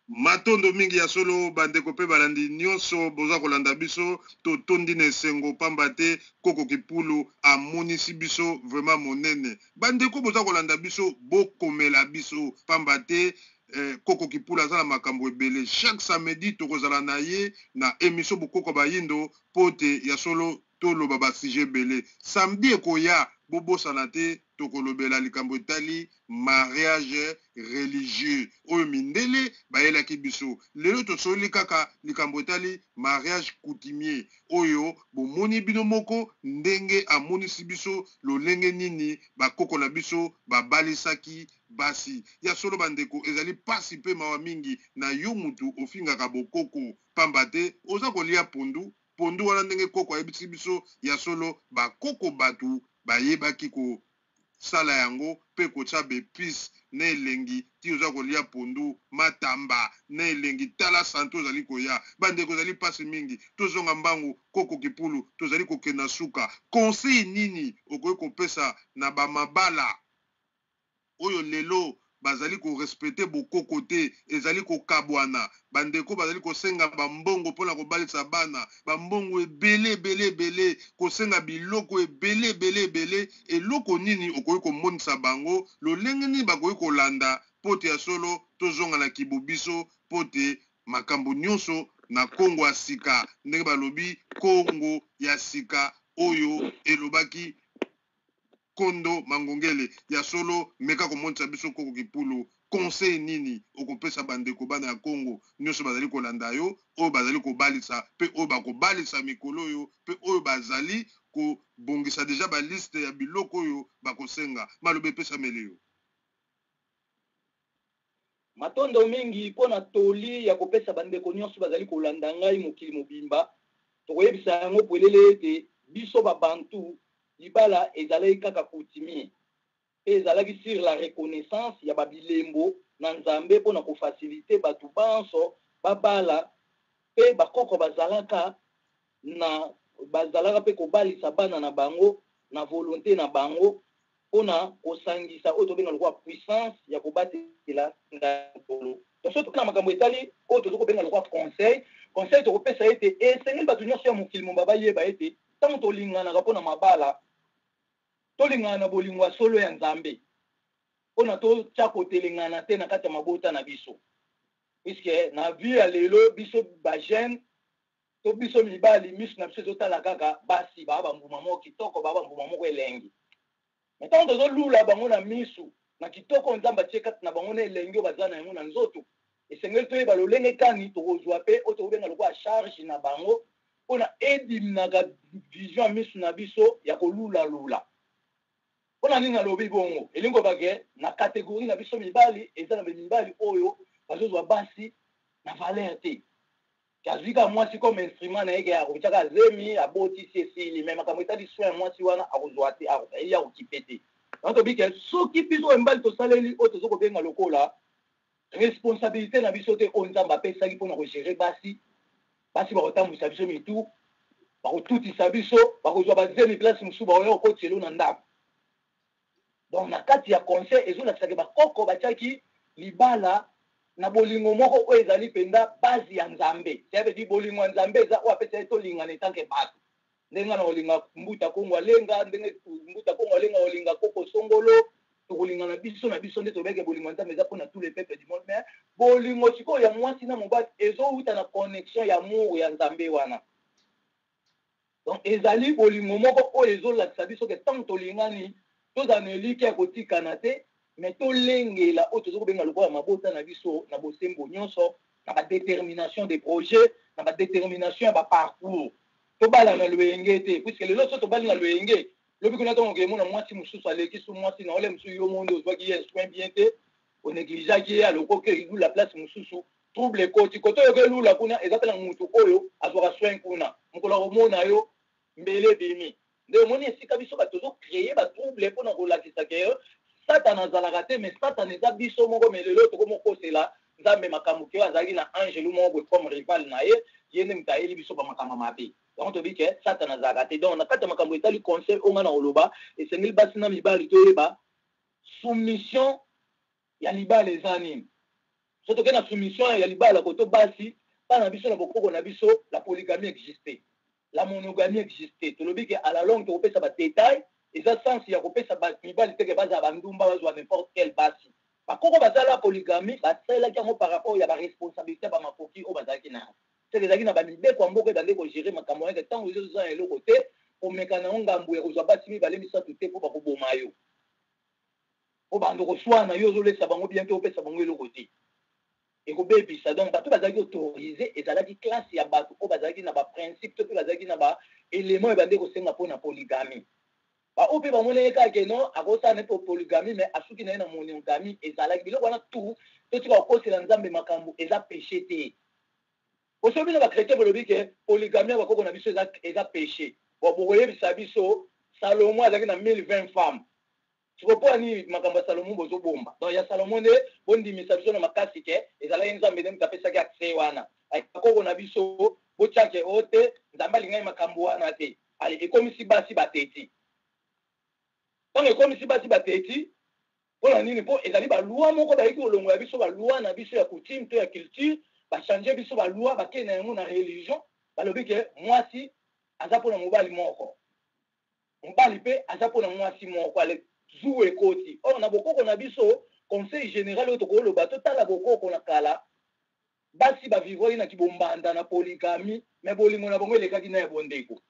matondo mingi ya solo bandeko mpe balandi nyonso boza kolanda biso totondi na esengo pamba te koko kipulu amonisi biso vraiment monene bandeko boza kolanda biso bokomela biso pamba te koko kipulu aza na makambo ebele chaque samedi tokozala na ye na émission bokoko bayindo po te ya solo toloba basije ebele samedi ekoya bobosana te tokolobela likambo etali mariage religieux oyo mindele bayelaki biso lelo tosoli kaka likambo etali mariage coutumier oyo bomoni bino moko ndenge amonisi biso lolenge nini bakoko na biso babalisaki basi ya solo bandeko ezali pasi mpe mawa mingi na yo mutu ofingaka bokoko pamba te oza kolia pondu pondu wana ndenge koko ayebisi biso ya solo bakoko batu bayebaki kosala yango mpe kotya bepice na elengi ti oza kolia pondu matamba na elengi tala santo ozali koya bandeko ozali pasi mingi tozonga mbangu koko kipulu tozali kokenda suka conseil nini okoki kopesa na bamabala oyo lelo bazali ko respecter bokoko te ezali ko kabwana bandeko bazali ko senga bambongo pona ko balisa bana bambongo ebele kosenga biloko ebele eloko nini okoki komonisa bango lolenge nini bakoki kolanda pote ya solo tozonga na kibobiso pote makambo nyonso na Kongo ya sika ndenge balobi Kongo ya sika oyo elobaki Kondo Mangongele ya solo meka komonisa biso koko kipulu conseil nini okopesa bandeko bana ya Kongo nyonso bazali kolanda yo oyo bazali kobalisa pe oyo bakobalisa mikolo oyo pe oyo bazali kobongisa deja ba liste ya biloko oyo bakosenga malobe pesa meleo matondo mingi pona toli ya kopesa bandeko nyonso bazali kolanda ngai mokili mobimba tokoyebisa yango polele ete biso babantu libala ezalaki kaka coutumier pe ezalaki sur la reconnaissance ya babilembo na nzambe pona kofacilite batu banso babala pe bakoko bazalaka pe kobalisa bana na bango na volonté na bango pona kosangisa oyo tobenga lokwa puissance ya kobatela ngolo toso tokana makambo etali oyo tozokobenga lokwa conseil tokopesa ete esengeli bato nyonso ya mokili momba bayeba ete ntango tolinganaka mpona mabala tolingana na bolingo ya solo ya nzambe mpona totya kotelengana te na kati ya mabota na biso puiske na vie ya lelo biso bagene to biso mibali miso na biso ezotala kaka basi baa bambuma moko kitoko baa bambuma moko elengi me ntango tozolula bango na misu na kitoko nzambe atie kati na bango na elengi oyo baza na yango na nzoto esengeli toyeba lolenge kani tokozwa mpe oyo tokobenga lokwa charge na bango mpona ediminaka vision ya misu na biso ya kolulalula mpona nini nalobi bongo elingi kobake na kategori na biso mibali eza na bamibali oyo bazozwa basi na valeur te azwi ka mwasi comme instrument na yeke akokitiaka zemi abotisi esili me makambo etali soin ya mwasi wana akozwa te eli akokipe te donc tobike soki biso oyo mibali tosaleli oyo tozokobenga lokola responsabilité na biso te oyo nzambe apesaki mpona kogere basi bakotambwisa biso mitu bakotutisa biso bakozwa bazemi place mosusu baoya kokotisa na ndako donc na kati ya conseil ezolakisaki bakoko batiaki libala na bolingo moko oyo ezali mpenza base ya nzambe cest dire bolingo ya nzambe eza oyo apesaki tolingana etanke bato ndenge na olinga mbuta kongo alenga ndenge mbuta kongo alenga olinga koko songolo tokolingana biso na biso nde tobeke bolingo ya nzambe eza mpona tous les peuples du monde mais bolingo sikoyo ya mwasi na mobali ezowuta na connexion ya amour ya nzambe wana donc ezali bolingo moko oyo ezolakisa biso ke ntango tolingani tozala na eliki ya kotikana te mais tolengela oyo tozokobenga lokola mabota na biso na bosembo nyonso na badétermination des projets na badétermination ya baparcours tobala na loyenge te puisque lelo so tobali na loyenge lobi kuna ntango okemona mwasi mosusu aleki so mwasi na ole mosusu yo monde ozwaki ye soin bien te onégligeaki ye alokoki elula place mosusu trouble ekoti kote oyo kelula kuna eza mpe na motu oyo azwaka soin kuna mokolo akomona yo mbele ebimi nde omoni esika biso bato tozocreye batrouble mpona kolakisaka yo satana azalaka te mais satana eza biso moko me lelo tokomokosela nzambe makambo ke oyo azalaki na angelu moko comme rival na ye ye nde moto ayeli biso bamakambo mabe yango tobi ke satana azalaka te donc na kati ya makambo etali conseil onga na koloba esengeli basi na mibali toyeba soumission ya libala eza nini so toke na soumission ya libala koto basi bana biso na bokoko na biso la polygamie existe la monogamie existe tolobi ke à la longue tokopesa badetail eza sens ya kopesa mibali teke bazala bandumba bazwa n'importe quel basi bakoko bazala polygamie basalelaki yango par rapport ya baresponsabilité bamakoki oyo bazalaki nayo seke ezalaki na bamibeko ya mboka ebande kogere makambo yake ntango ezoza na eloko te omeka na yo ngambu ya kozwa basi mibale misato te mpo bakoboma yo mpo bando koswana yo ozolesa bango bien te opesa bango eloko te ekobebisa donc bato bazalaki autorise ezalaki classe ya bato oyo bazalaki na baprincipe to mpe bazalaki na baélément ebande kosenga mpona polygamie baoyo mpe bamoneke kaka no akosala ne mpo polygamie mais asuki na ye na monogamie ezalaki biloko wana tout totika kokosela nzambe makambo eza péché te osoki bino bakretien bolobi ke polygamie ya bakoko na biso eza péché bokoyebisa biso salomo azalaki na 1020 femmes sikopo ani makambo ya salomo bozobomba donc ya salomo nde bondimisa biso na makasi ke ezalaki nzambe nde moto apesaki accès wana bakoko na biso botiake oyo te nzambe alingaki makambo wana te ale ekomisi basi bateti ntango ekomisi basi bateti Pour nini po ezali ba loi moko ba yiki olongo ya biso ba loi na biso ya coutume to ya culture ba changer biso ba loi ba ke na yango na religion ba lobi ke mwasi aza pona mobali moko mobali pe aza pona mwasi moko ale zu ekoti or na bokoko na biso conseil général oyo tokoloba totala bokoko na kala basi ba vivre na kibombanda na polygamie mais bolingo na bongo elekaki na ya bondeko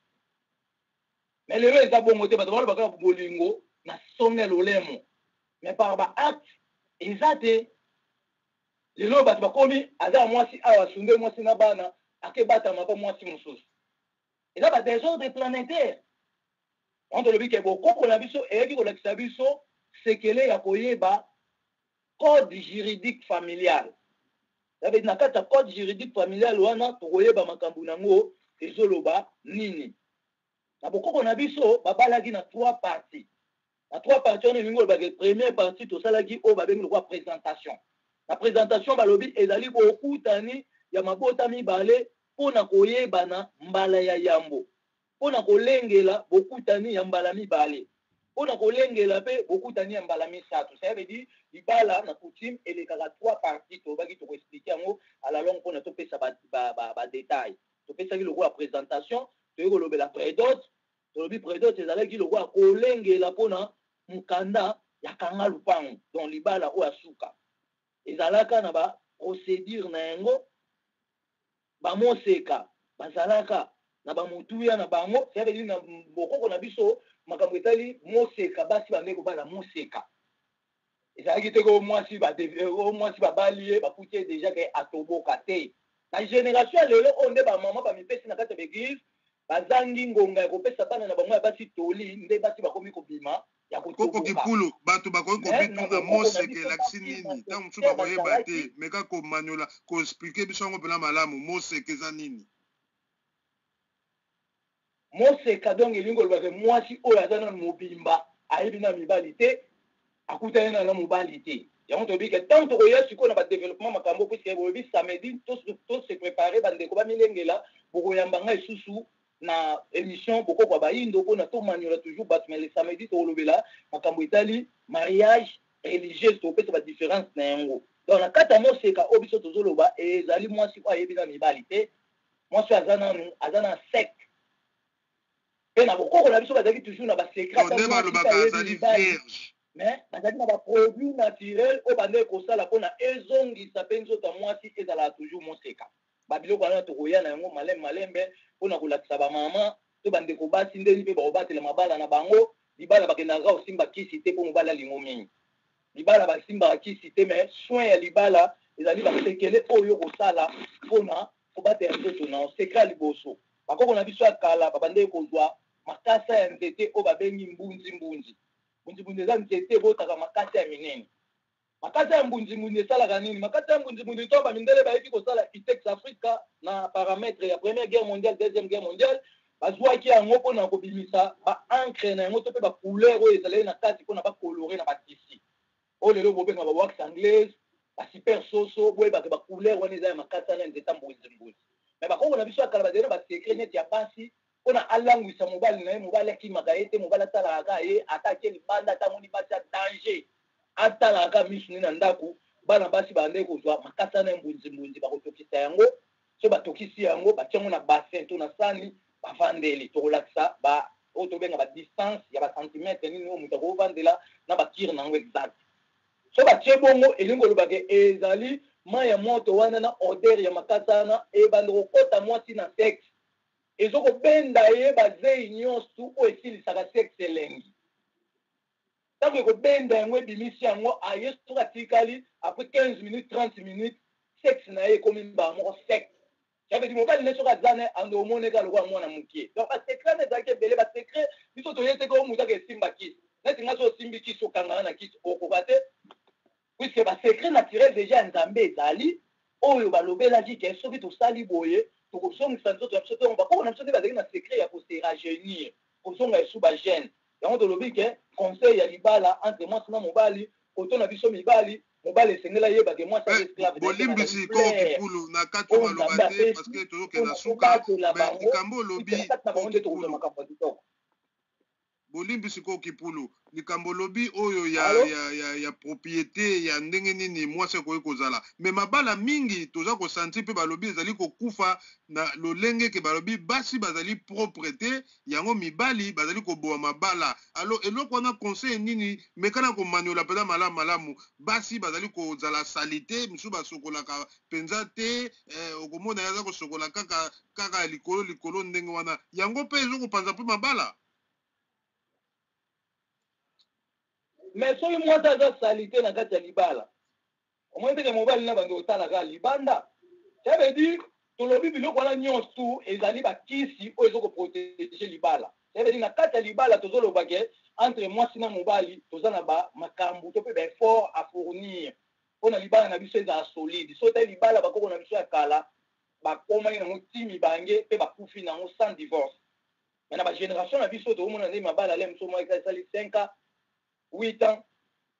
mais lelo eza bongo te bato balobaka bolingo na songe lolemo mais par ba acte eza te lelo bato bakomi aza mwasi awa sunde mwasi na bana akebatama pa mwasi mosusu eza ba désordre planétaire on tolobi ke bokoko na biso eyaki kolakisa biso sekele ya koyeba code juridique familial sabe na kati ya code juridique familial wana tokoyeba makambo nango ezoloba nini na bokoko na biso babalaki na 3 parties na 3 parties on elingi olobaki première partie tosalaki oyo babengi lokwa présentation na présentation balobi ezali bokutani ya mabota mibale mpona koyebana mbala ya yambo mpona kolengela bokutani ya mbala mibale mpona kolengela mpe bokutani ya mbala misato ça veut dire libala na coutume elekaka 3 parties tobaki tokoexplike yango à la longue mpona topesa badétail topesaki lokola présentation toyei kolobela prédote tolobi prédote ezalaki lokola kolengela mpona mokanda ya kanga lupango donc libala oyo asuka ezalaka na baprocédure na yango bamoseka bazalaka na bamotuya na bango ça veut dire na bokoko na biso makambo etali moseka basi bandeko bana moseka ezalaki te ko mwasi babali ye bakuti déjà ke atoboka te na génération ya lelo oyo nde bamama bamipesi na kati ya baeglise bazangi ngonga ya kopesa bana na bango ya basi toli nde basi bakomi kobima ya koko kipulu bato bakoki kobetuna moseke elakisi nini ntango mosusu bakoyeba te meka komaniola koexplike biso yango mpena malamu moseke eza nini moseka donc elingi olobaka mwasi oyo aza na mobimba ayebi na mibali te akutani na mobali te yango tobike ntango tokoya sikoyo na badéveloppement makambo puiske boyebi samedi tose prépare bandeko bamilengela bokoyamba ngai lisusu na émission bokokwa bayindo mpona tomaniola toujours bato mais le samedi tokolobela makambo etali mariage religieuse topesa badifférence na yango donc na kati ya moseka oyo biso tozoloba ezali mwasi oyo ayebi na mibali te mwasi oyo aza na secte mpe na bokoko na biso bazalaki toujours na basekret nde balobaka azali vierge mais bazalaki na baproduit naturel oyo bandeki kosala mpona ezongisa mpe nzoto ya mwasi ezalaka toujours moseka babiloko wana tokoya na yango malembe mpona kolakisa bamama to bandeko basi ndeni mpe bakobatela mabala na bango libala bakendaka kosimba kisi te mpo mobali alingo mingi libala basimbaka kisi te mais soin ya libala ezali basekele oyo kosala mpona kobatela nzoto na sekret ya liboso bakoko na biso ya kala babandeki kozwa makasa ya nzete oyo babengi mbunzi eza nzete ebotaka makasa ya minene makasa ya mbunzi esalaka nini makasa ya mbunzi to bamindele bayeki kosala itex africa na parametre ya première guerre mondiale deuxième guerre mondiale bazwaki yango mpona kobimisa baencre na yango to mpe bacouleur oyo ezalaki na kati mpona bacolore na batisi oyo lelo bobenga bawax anglaise basuper soso boyebaka bacouleur wana eza ya makasa na nzete mbunzi mais bakoko na biso ya kala bazali na basekret neti ya basi mpona alangwisa mobali na ye mobali akimaka ye te mobali atalaka ye atake libanda atamoni basi ya danger atalaka misu ne na ndako bana basi bande kozwa makasa na mbunzi bakotokisa yango so batokisi yango batiango na bassin to na sani bavandeli tokolakisa oyo tobenga badistance ya basantimetre nini oyo moto akovandela na bakire na yango exact so batie bongo elingi olobaka ezali mai ya moto wana na odeur ya makasa wana ebanda kokota mwasi na sexe ezokobenda ye bazei nyonso oyo esilisaka sexe elengi ntango ekobenda yango ebimisi yango aye soki atikali après 15 minutes 30 minutes sexe na ye ekomi mbala moko sexe javedi mobali ne soki aza ne ande omoneka lokola mwana mokie donc basekret ne ezalaki ebele basekret biso toye teke oyo mutaka esimba kisi neti nga so osimbi kisi okangana na kisi okoka te puiske basekret naturel déjà ya nzambe ezali oyo balobelaki ke soki tosali boye tokosongisa nzoto ya biso te bakoko na biso te bazalaki na sekret ya kose rajeunir kosonga esu bagene yango tolobi ke conseil ya libala entre mwasi na mobali koto na biso mibali mobali esengela yebake mwasi ya esclave bolimbisi koko kipulu na kati ya maloba te parceke tozokenda suka likambo olobi makambo ya kitoko bolimbi siko kipulu likambo lobi oyo ya propriété ya ndenge nini mwasi akoki kozala me mabala mingi toza kosanti mpe balobi ezali kokufa na lolenge ke balobi basi bazali propre te yango mibali bazali kobowa mabala alo eloko wana conseil nini mekana komaniola mpenza malamu basi bazali kozala salite misu basokolaka mpenza te okomona yaza kosokola kaka likolo ndenge wana yango mpe ezokopanza mpe mabala. Mais soki mwasi aza salite na kati ya libala omoi teke mobali na bando otalaka libanda ça veut dire tolobi biloko wana nyonso ezali bakisi oyo ezokoprotege libala ça veut dire na kati ya libala tozoloba ke entre mwasi na mobali toza na bamakambo to mpe baeffort à fournir mpona libala na biso ezala solide so te libala bakoko na biso ya kala bakomaki nango timi bange mpe bakufi nango sans divorce mais na bagénération na biso tokomona nde mabala ale moso mwa esali 5 ans 8 ans,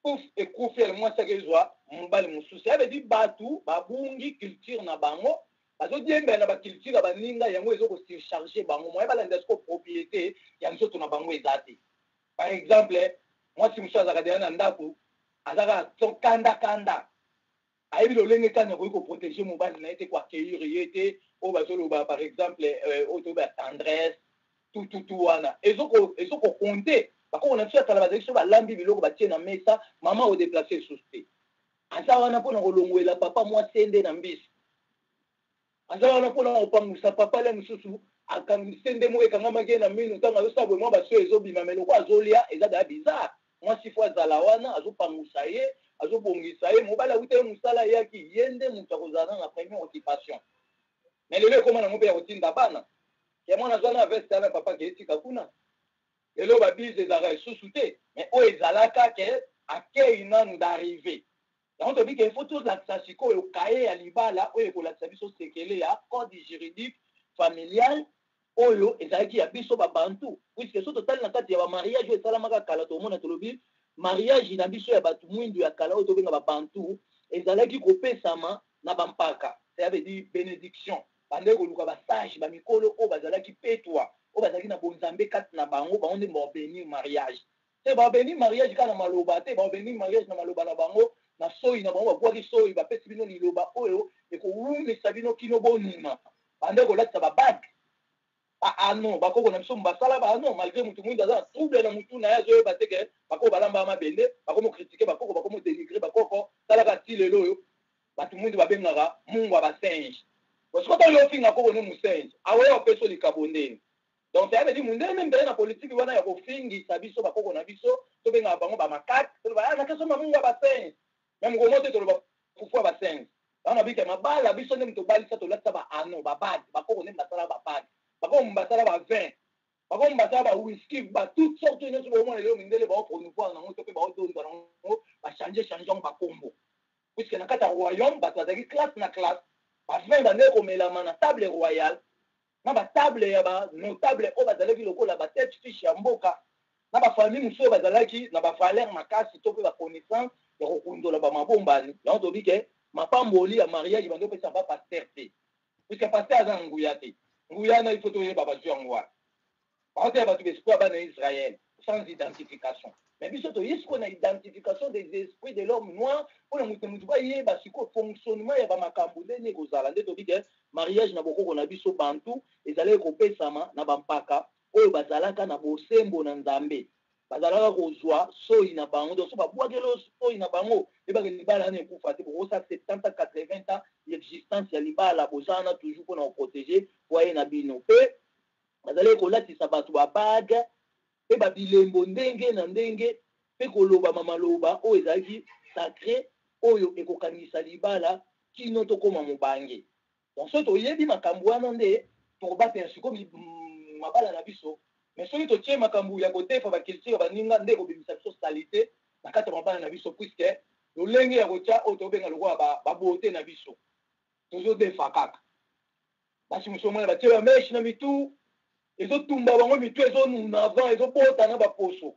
pouf, et koufel, moi, ça que je vois, mon bal, mon souci. Ça veut dire, batou, babungi, culture, na bango. Parce que, bien, ben, la culture, la baninga, yango, ils ont aussi chargé, bango. Moi, la ndesco propriété, yango, tout na bango, ezate. Par exemple, moi, si monsieur Azakadé, nandaku, Azaka, son kanda. Aïe, le lenge, quand on veut protéger mon bal, n'a été quoi, accueillir, il était, au basolo, par exemple, au tendresse, tout, wana. Ils ont compté. Parce qu'on a fait à la base de l'ambi biloko batie na mesa maman au déplacer souci asa wana pona kolongwela papa moi sende na mbisi asa wana pona opamusa papa le mususu akangi sende mo ekanga make na minu tanga zo sabwe mo baso ezobima meloko azolia eza da bizarre moi si fois zala wana azopamusa ye azobongisa ye mobala ute musala yaki yende mutu akozala na première occupation mais lelo ekoma na mo pe ya kotinda bana ya mwana zwana veste ala papa ke etika kuna elo babise ezalaka lisusu te mais oyo ezalaka ke akei nanu d'arrive yango tobi ke ifo tozalakisa sikoyo kaye ya libala oyo ekolakisa biso sekele ya code juridique familial oyo ezalaki ya biso babantu puisque so totali na kati ya bamariage oyo esalamaka kala tomona tolobi mariage na biso ya bato mwindu ya kala oyo tobenga babantu ezalaki kopesama na bampaka ça veut dire bénédiction bande koluka basage bamikolo oyo bazalaki petwa oyo bazalaki na bonzambe kati na bango bango nde baobénir mariage te baobénir mariage kaka na maloba te baobénir mariage na maloba na bango na soyi na bango babwaki soyi bapesi bino liloba oyo ekowumisa bino kino bonima bande kolatisa babage baano bakoko na biso basala baano malgré mutu mwindu aza na trouble na mutu na ye azoyeba te ke bakoko balamba mabende bakomokritike bakoko bakomodenigre bakoko talaka ti lelo oyo bato mwindu babengaka mungu ya basinge osikoto oyo ofinga koko ne musinge aweya opeso likabo ndeni donc ça veut dire mundele mbele na politique wana ya kofingisa biso bakoko na biso tobengaka bango bamakati toloba na keso mamungu ya basinge même ngomo te toloba fufu ya basinge bana bike mabala biso nde mutu balisa tolatisa baano babadi bakoko nde basala babadi bakoko basala bavin bakoko basala bawhiski batout sorte nyonso bomona lelo mindele baopromouvoir nango to mpe baodonda nango bachange yango bakombo puisque na kati ya royaume bato bazalaki classe na classe bavin bandele komelama na table royale na batable ya banotable oyo bazalaki lokola batete fiche ya mboka na bafamille mosusu oyo bazalaki na bavaleur makasi to mpe baconnaissance ya kokundola bamabombani yango tobi ke mapamboli ya mariage bando opesa bapaster te puisque paster aza na nguya te nguya na ifo toyeba bazwi yango wana baoteya bato baesprit bana israel sans identification mais biso toyei sikoyo na identification des esprits de l'homme noir mpona moto bayeba sikoyo fonctionnement ya bamakambo ndeni ekozala nde tobi ke mariage na bokoko na biso bantu ezalaki kopesama na bampaka oyo bazalaka na bosembo na nzambe bazalaka kozwa soyi na bango donc so babwakeli soyi na bango ebaka libala wana ekufa te bokosa 70 80 ans l'existence ya libala bozala toujours mpona koprotege foye na bino mpe bazalaki kolatisa bato babaga mpe babilembo ndenge na ndenge mpe koloba mamaloba oyo ezalaki sacré oyo ekokangisa libala kino tokóma mobange donc soki toyebi makambo wana nde tokobatela siko mabala na biso mais soki totie makambo ya kotefa baculture baninga nde ekobimisa biso salite na kati ya mabala na biso puisque lolenge ya kotya oyo tobenga lokola babote na biso tozodefa kaka basi mosu omona batie bameshe na mitu ezotumba bango mitu ezonuna avant ezobota na baposo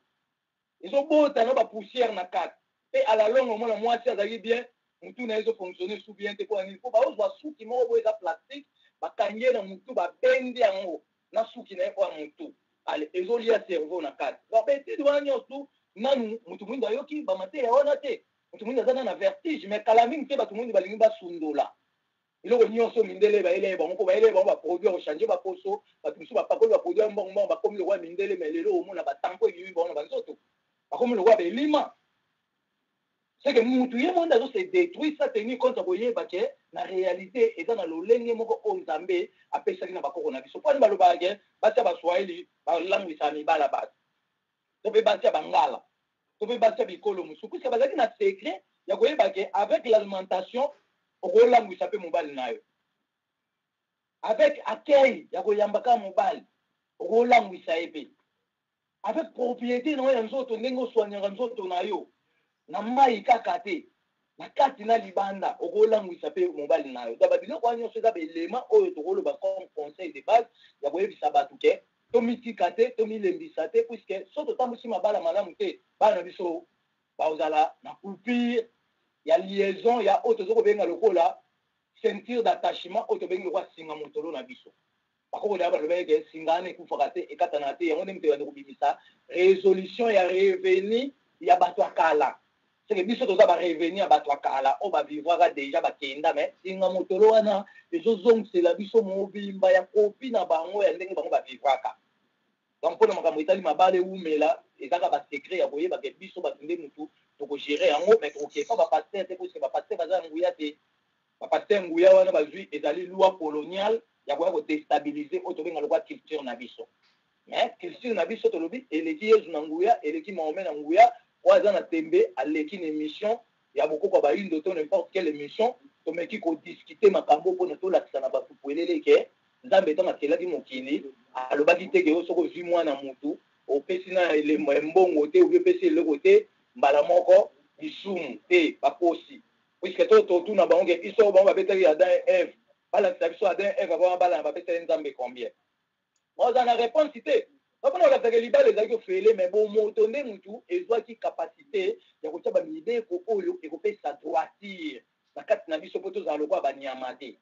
ezobota na bapoussière na kati mpe ala longue omona mwasi azalaki bien mutu na ye ezofonctionne su bien te mpona nini mpo baozwa suki moko boyo eza plastique bakangi ye na mutu babendi yango na suki na ye mpo ya mutu allez ezolia cerveau na kati ba beti wana nyonso nanu mutu mwinda yoki ba mate ya wana te mutu mwinda zana na vertige mais kala mingi te batu mwinda balingi basundola iloko nyonso mindele ba ele bango ba ele bango ba produire changer ba poso batu musu ba pakolo ba produire mbongo ba komi le roi mindele mais lelo omona ba tampo ebi bango ba nzoto ba komi le roi ba elima c'est que mutu ye monde azo se détruire ça tenir compte boye ba ke na réalité eza na lolenge moko o nzambe apesaki na bakoko na biso poni baloba ke batia baswahili balangwisa mibala bato to pe batia bangala to pe batia bikolo musu puisque bazalaki na secret ya koyeba ke avec l'alimentation okolangwisa pe mobali na yo avec accueil ya koyambaka mobali okolangwisa ye pe avec propriété na yo ya nzoto ndenge oswanyaka nzoto na yo na mai kaka te na kati na libanda okolangwisa pe mobali na yo daba biloko wana nyonso eza baelema oyo tokoloba comme conseil de base ya koyebisa bato ke tomitika te tomilembisa te puisque so totambusi mabala malamu te bana na biso baozala na coupure ya liaison ya oyo tozokobenga lokola ceinture d'attachement oyo tobengi lokola singa motolo na biso bakokolela balobeke ke singa wana ekufaka te ekatana te yango nde moto yande kobimisa résolution ya revenu ya bato akala seke biso toza barevenu ya bato akala oyo bavivwaka deja bakenda mais singa motolo wana ezozongisela biso mobimba ya kopi na bango ya ndenge bango bavivwaka donc mpona makambo etali mabale eumela ezaka basekret ya koyeba ke biso bato nde mutu tokogere yango mais tokokefa bapaster te puisque bapaster baza na nguya te bapaster nguya wana bazwi ezali loi coloniale ya koya kodestabilize oyo tobenga lokwa culture na biso mais culture na biso tolobi eleki yezu na nguya eleki mahome na nguya oyo aza na tembe aleki na émission ya bokoko bayindo to n'importe quelle émission tomeki kodiscute makambo mpona tolakisa na bapupu elele ke nzambe ntango akelaki mokili alobaki te ke oyo soki ozwi mwana mutu opesi na elembo ya mbongo te obi opesi eloko te mbala moko lisumu te bakosi puisque totuna bango ke biso bango babetaki Adam et Ève balakisa biso Adam et Ève bango balana bapesaki nzambe combien oza na réponse te mpona olakisaka libala ezalaki ofele mais bomoto nde mutu ezwaki capacité ya kotia bamibeko oyo ekopesa droiture na kati na biso mpo tozala lokola banyama te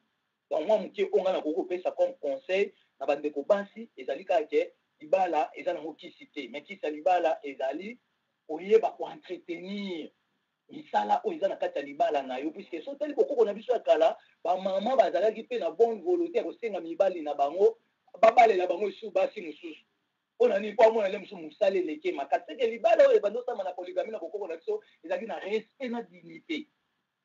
donc mwa moke onga na kokopesa comme conseil na bandeko basi ezali kaka ke libala eza nango kisi te mais kisi ya libala ezali oyeba koentretenir misala oyo eza na kati ya libala na yo puisque so tali kokoko na biso ya kala bamama bazalaki mpe na bonne volonté ya kosenga mibali na bango babalela bango esu basi mosusu mpona nini mpo amona le mosusu mosala eleke makasi seke libala oyo ebandi osama na polygami na kokoko na biso ezalaki na respect na dignité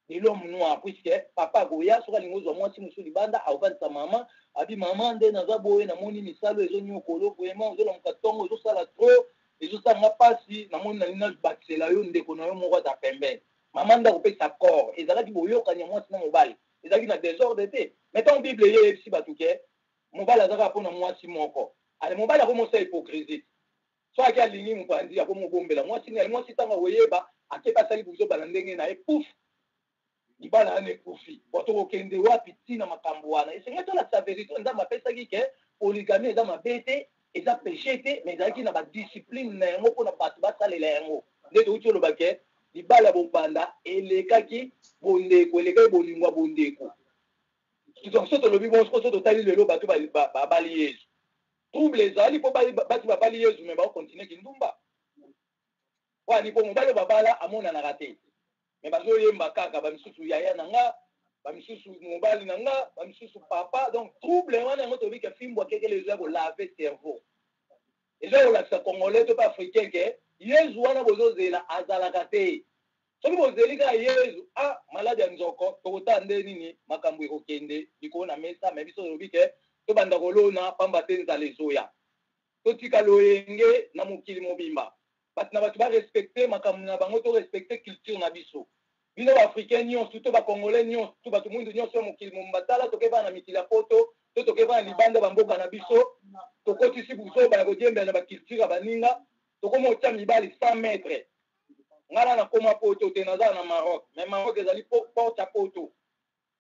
de l'homme noir puisque papa akoya soki alingi ozwa mwasi mosusu libanda akovandisa mama abi mama nde naza boye namoni misalo ezonyokolo vraiment ozolamuka ntongo ezosala trop ezosalanga mpasi namoni nalingi nabakisela yo ndeko na yo moko aza pembeni mama nde akopesa corps ezalaki boyokani ya mwasi na mobali ezalaki na désordre te mais ntango bible eyebisi bato ke mobali azaka mpona mwasi moko ale mobali akomosala hypocrisie so aki alingi mopanzi akomobombela mwasi ngai mwasi ntango akoyeba akepe asali bozobala ndenge na ye pouf libala wana ekufi boto kokende wapi ntina makambo wana esengeli tolakisa verité nzambe apesaki ke polygami eza mabe te eza péché te mais ezalaki na badiscipline na yango mpona bato basalela yango nde touti oloba ke libala bobanda elekaki bondeko elekaki bolingo ya bondeko donc so tolobi bonso so totali lelo bato babali yesu trouble ezali mpo bato babali yesu me bakokontinue kindumba wani mpo mobali babala amonanaka te me bazoyemba kaka bamisusu yaya na nga bamisusu mobali na nga bamisusu papa donc trouble wana yango tobi ke fimbo akekele ezo ya kolave cerveau ezo ya kolakisa congolais to pa africain ke yesu wana bozozela azalaka te soki bozeli kaka yesu maladi ya nzoko tokota nde nini makambo ekokende likolo na mesa me biso tolobi ke tobanda kolona pamba te nzala ezoya totika loyenge na mokili mobimba bato na bato barespecte makambo na bango torespecte culture na biso bino baafricain nyonso to bacongolais nyonso to bato mwindu nyonso ya mokili mobimba tala tokeba na mikili ya poto to tokeba na libanda bamboka na biso tokotisi buzoba ya kodiembela na baculture ya baninga tokoma otya mibali 100 mètre ngana na koma poto te nazala na Maroc mais Maroc ezali porte ya poto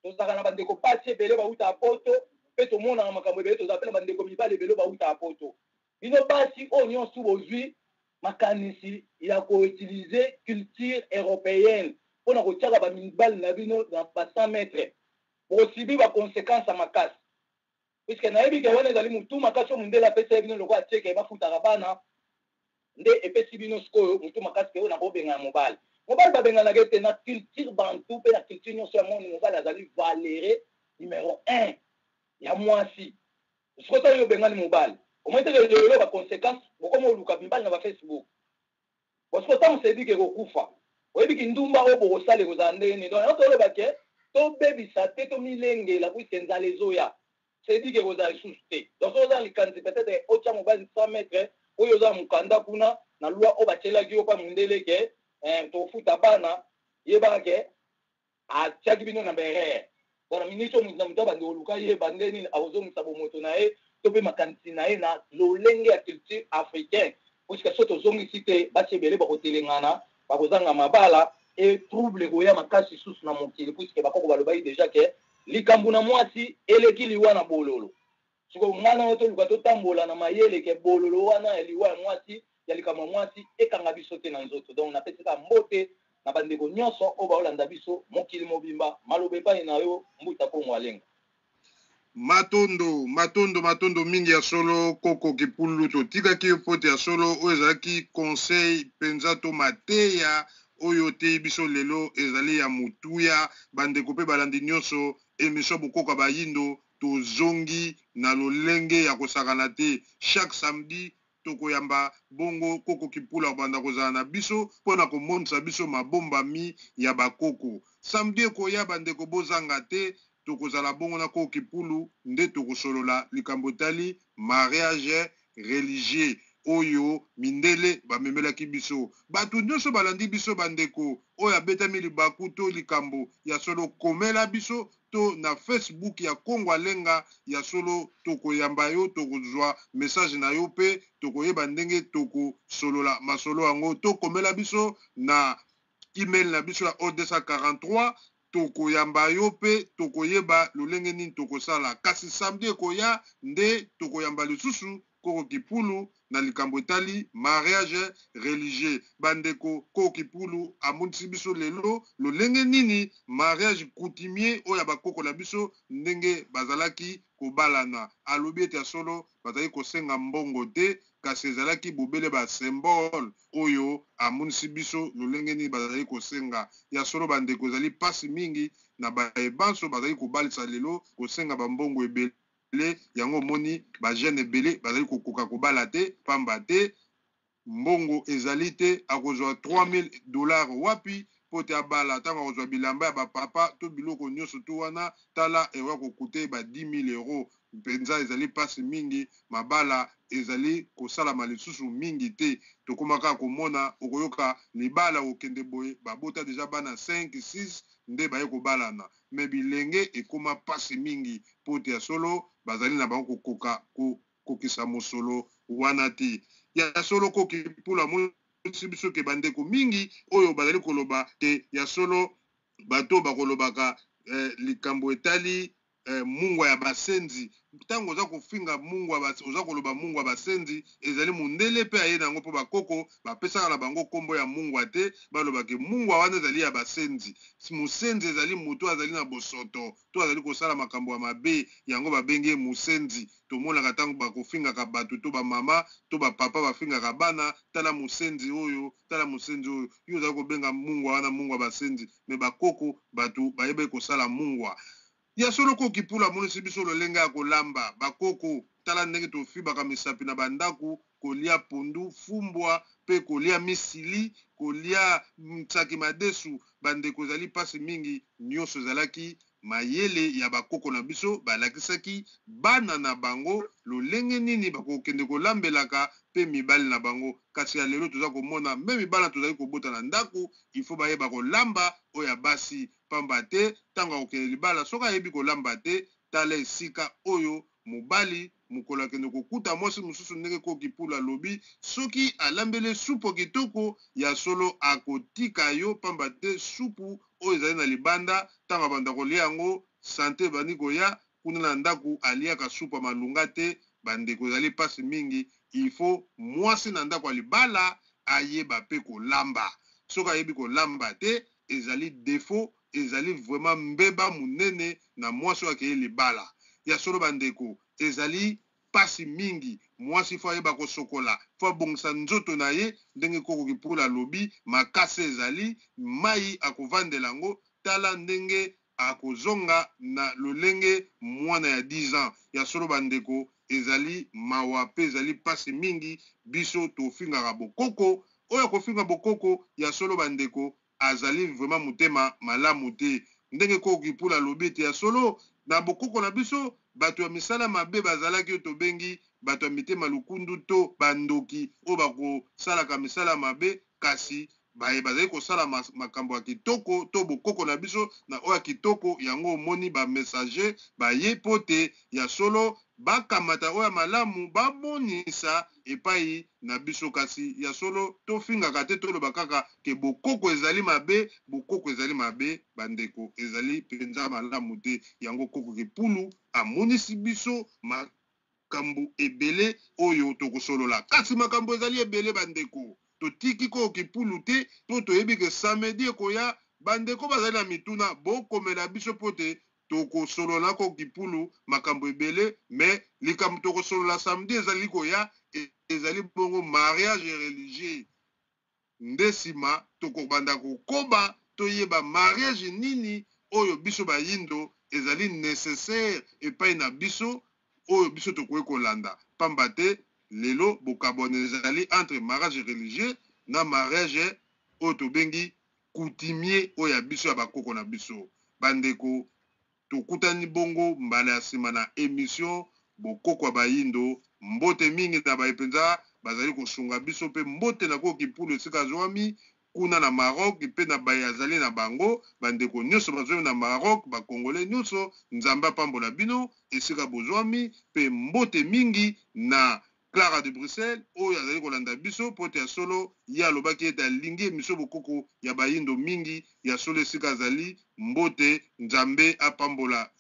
tozalaka na bandeko basi ebele bauta ya poto mpe tomonaka makambo ebele tozala mpe na bandeko mibali ebele bauta ya poto bino basi oyo nyonso bozwi makanisi ya koutilize culture européenne mpona kotiaka bamibali na bino na ba 100 mètre bosibi baconséquence ya makasi puisque nayebi ke wana ezali mutu makasi oyo mundele apesa ye bino lokola tieke bafutaka bana nde epesi bino sikoyo mutu makasi ke oyo nakobengana mobali mobali babenganaka ete na culture bantu mpe na culture nyonso ya moni mobali azali valere numéro 1 ya mwasi siko tali obengani mobali omweteke lelo baconséquence bokoma oluka mibali na bafacebook bosiko ntango seyebi ke kokufa oyebi ki ndumba oyo bokosala ekozala ndenge donc yango toloba ke tobebisa te tomilengela puiske nzala ezoya seyebi ke ekozala lisusu te donc soki oza likanisi peut-être otya mobali 100 mètre oyo oza mokanda kuna na lwa oyo batielaki yo mpa mondele ke tofuta bana yebaka ke atiaki bino na berere bona ministre na moto abandi oluka yeba nde nini akozongisa bomoto na ye to mpe makanisi na ye na lolenge ya culture africain puisque so tozongisi te basi ebele bakotelengana bakozanga mabala e trouble koya makasi lisusu na mokili puisque bakoko balobaki deja ke likambo na mwasi eleki liwa na bololo siko mwana oyo toluka totambola na mayele ke bololo wana ya liwa ya mwasi ya likambo ya mwasi ekanga biso te na nzoto donc napesaka mbote na bandeko nyonso oyo baolanda biso mokili mobimba maloba epai na yo mbuta kongo alenga matondo mingi ya solo koko kipulu totikaki yo pote ya solo oyo ezalaki conseil mpenza to mateya oyo te biso lelo ezali ya mutuya bandeko mpe balandi nyonso emission bokoka bayindo tozongi na lolenge ya kosakana te chaque samedi tokoyamba bongo koko kipula banda kozala na biso mpona komonisa biso mabombami ya bakoko samedi ekoya bandeko bozanga te tokozala bongo na koko kipulu nde tokosolola likambo etali mariage religieux oyo mindele bamemelaki biso bato nyonso balandi biso bandeko oyo abetami libaku to likambo ya solo komela biso to na Facebook ya Kongo Alenga ya solo tokoyamba yo tokozwa message na yo pe tokoyeba ndenge tokosolola masolo yango tokomela biso na email na biso ya O243 tokoyamba yo pe tokoyeba lolenge nini tokosala kasi samedi ekoya nde tokoyamba lisusu koko kipulu na likambo etali mariage religieux bandeko koko kipulu amonisi biso lelo lolenge nini mariage coutumier oyo ya bakoko na biso ndenge bazalaki kobalana alobi ete ya solo bazali kosenga mbongo te kasi ezalaki bobele basymbole oyo amonisi biso lolenge nini bazali kosenga ya solo bandeko ezali pasi mingi na bayebanso bazali kobalisa lelo kosenga bambongo ebele yango moni ba jeune ebele bazali kokoka kobala te pamba te mbongo ezali te akozwa $3000 wapi pote abala ntango akozwa bilamba ya bapapa to biloko nyonso to wana tala ewa kokute ba 10 000 euros mpenza ezali pasi mingi mabala ezali kosalama lisusu mingi te tokomaka komona okoyoka libala okende boye babota deja bana 5-6 nde baye kobalana me bilenge ekoma pasi mingi pote ya solo bazali na bango kokoka kokisa mosolo wana te ya solo kokipula monisi biso ke bandeko mingi oyo bazali koloba te ya solo bato bakolobaka likambo etali mungwa ya basenzi ntango oza kofinga mungwa oza koloba mungwa basenzi ezali mundele pe aye nango mpo bakoko bapesaka na bango kombo ya mungwa te balobake mungwa wana ezali ya basenzi musenzi ezali moto azali na bosoto to azali kosala makambo ya mabe yango babengi ye musenzi tomonaka ntango bakofingaka bato to bamama to bapapa bafingaka bana tala musenzi oyo yo ozali kobenga mungwa wana mungwa basenzi me bakoko bato bayebaki kosala mungwa ya solo kokipula monisi biso lolenge ya kolamba bakoko tala ndenge tofibaka misapi na bandaku kolia pondu fumbwa pe kolia misili kolia mtsaki madesu bandeko ezali pasi mingi nyonso ezalaki mayele ya bakoko na biso balakisaki bana na bango lolenge nini bakokende kolambelaka pe mibali na bango kasi ya lelo toza komona me mibali tozali kobota na ndaku ifo bayeba kolamba oyo ya basi pamba te ntango akokende libala soki ayebi kolamba te tala esika oyo mobali mokolo akende kokuta mwasi mosusu ndenge kokipula lobi soki alambele supu kitoko ya solo akotika yo pamba te supu oyo ezali na libanda ntango abanda kolia yango sante bandi koya kuna na ndaku aliaka supu ya malunga te bandeko ezali pasi mingi ifo mwasi na ndako ya libala ayeba pe kolamba soki ayebi kolamba te ezali defo ezali vraiment mbeba munene na mwasi oyo akeye libala ya solo bandeko ezali pasi mingi mwasi fo ayeba kosokola fo abongisa nzoto na ye ndenge koko kipula alobi makasi ezali mai akovandela yango tala ndenge akozonga na lolenge mwana ya 10 ans ya solo bandeko ezali mawa pe ezali pasi mingi biso tofingaka bokoko oyo kofinga bokoko ya solo bandeko azali vraiment mutema malamu te ndenge koko kipula alobi ete ya solo na bokoko na biso bato ya misala mabe bazalaki oyo tobengi bato ya mitema lukundu to bandoki oyo bakosalaka misala mabe kasi bazali kosala makambo ya kitoko to bokoko na biso na oyo ya kitoko yango omoni bamessager baye po te ya solo bakamata oyo ya malamu babonisa epai na biso kasi ya solo tofingaka te toloba kaka ke bokoko ezali mabe bandeko ezali mpenza malamu te yango koko kipulu amonisi biso makambo ebele oyo tokosolola kasi makambo ezali ebele bandeko totiki koko kipulu te po toyebi ke samedi ekoya bandeko bazali na mituna bokomela biso po te tokosolola koko kipulu makambo ebele me likambo tokosolola samedi ezali koya ezali bongo mariage religieux nde nsima tokobanda kokoba toyeba mariage nini oyo biso bayindo ezali nécessaire epai na biso oyo biso tokoki kolanda pamba te lelo bokabwana ezali entre mariage religieux na mariage oyo tobengi coutumier oyo ya biso ya bakoko na biso bandeko tokutani bongo mbala ya nsima na émission bokoko ya bayindo mbote mingi na baepenza bazali kosunga biso mpe mbote na koko kipulu esika azwami kuna na Maroc mpe na baye azali na bango bandeko nyonso bazwami na Maroc bakongole nyonso nzambe apambola bino esika bozwami mpe mbote mingi na Clara de Bruxelles oyo azali kolanda biso po te ya solo ye alobaki ete alingi émission bokoko ya bayindo mingi ya solo esika azali mbote nzambe apambola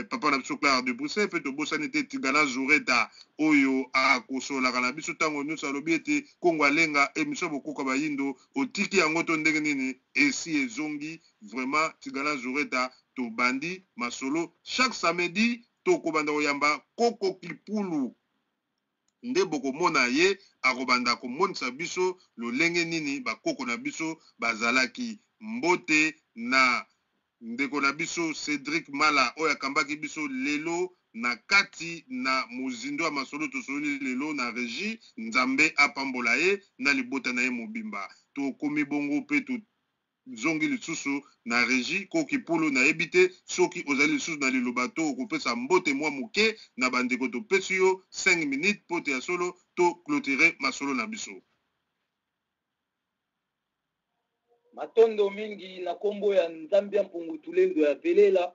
papa na biso Clara de Bruxelles mpe tobosani te Tigana Zureta oyo akosolaka na biso ntango nyonso alobi ete kongo alenga émission bokoko ya bayindo otiki yango to ndenge nini esi ezongi vraiment Tigana Zureta tobandi masolo chaque samedi tokobanda koyamba koko kipulu nde bokomona ye akobanda komonisa biso lolenge nini bakoko na biso bazalaki mbote na ndeko na biso Cédric Mala oyo akambaki biso lelo na kati na mozindo ya masolo tosoli lelo na régie nzambe apambola ye na libota na ye mobimba tokomi bongo mpe zongi lisusu na régie ko kipulu nayebi te soki ozali lisusu na liloba to okopesa mbote mwa moke na bandeko topesi yo 5 minutes po te ya solo to clôturer masolo na biso matondo mingi na kombo ya nzambe ya mpungutulendo ya velela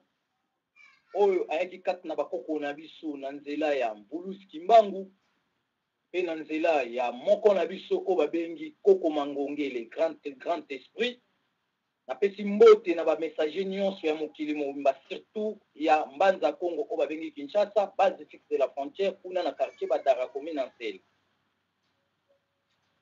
oyo ayaki kati na bakoko na biso na nzela ya mbulusi kimbangu pe na nzela ya moko na biso oyo babengi koko mangongele grand esprit napesi mbote na bamessager nyonso ya mokili mobimba surtout ya mbanza Congo oyo babengi Kinshasa base fixe de la frontière kuna na quartier badara commune na Nsele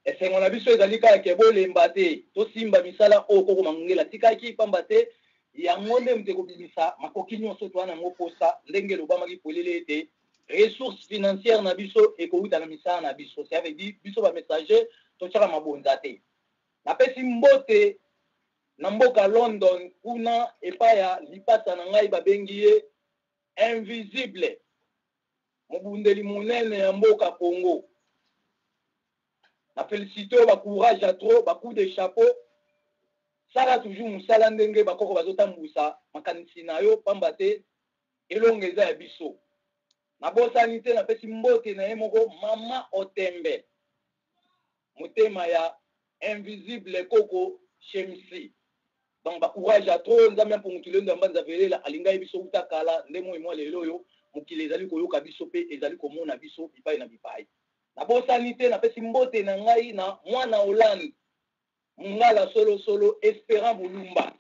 esengo na biso ezali kaka ke bolemba te tosimba misala oyo koko mangongela tikaki pamba te yango nde mute kobimisa makoki nyonso towana yango posa ndenge lobamaki polele ete ressources financières na biso ekouta na misala na biso ça veut dire biso bamessager totyaka mabonza te napesi mbote na mboka London kuna epai ya lipasa na ngai babengi ye invisible mobundeli munene ya mboka Congo na félicité ba courage à trop ba coup de chapeau sala toujours musala ndenge bakoko bazotambusa makanisi na yo pamba te elongo eza ya biso na bosani te napesi mbote na ye moko mama Otembe motema ya invisible koko Shemsi donc ba courage à trop nzambe mpungutulendo mbanza velela alinga biso utakala ndemo imwa lelo yo mukile ezali koyoka biso pe ezali komona biso bipai na bipai na bosani te napesi mbote na ngai na mwana Hollande mungala solo Espérant Bulumba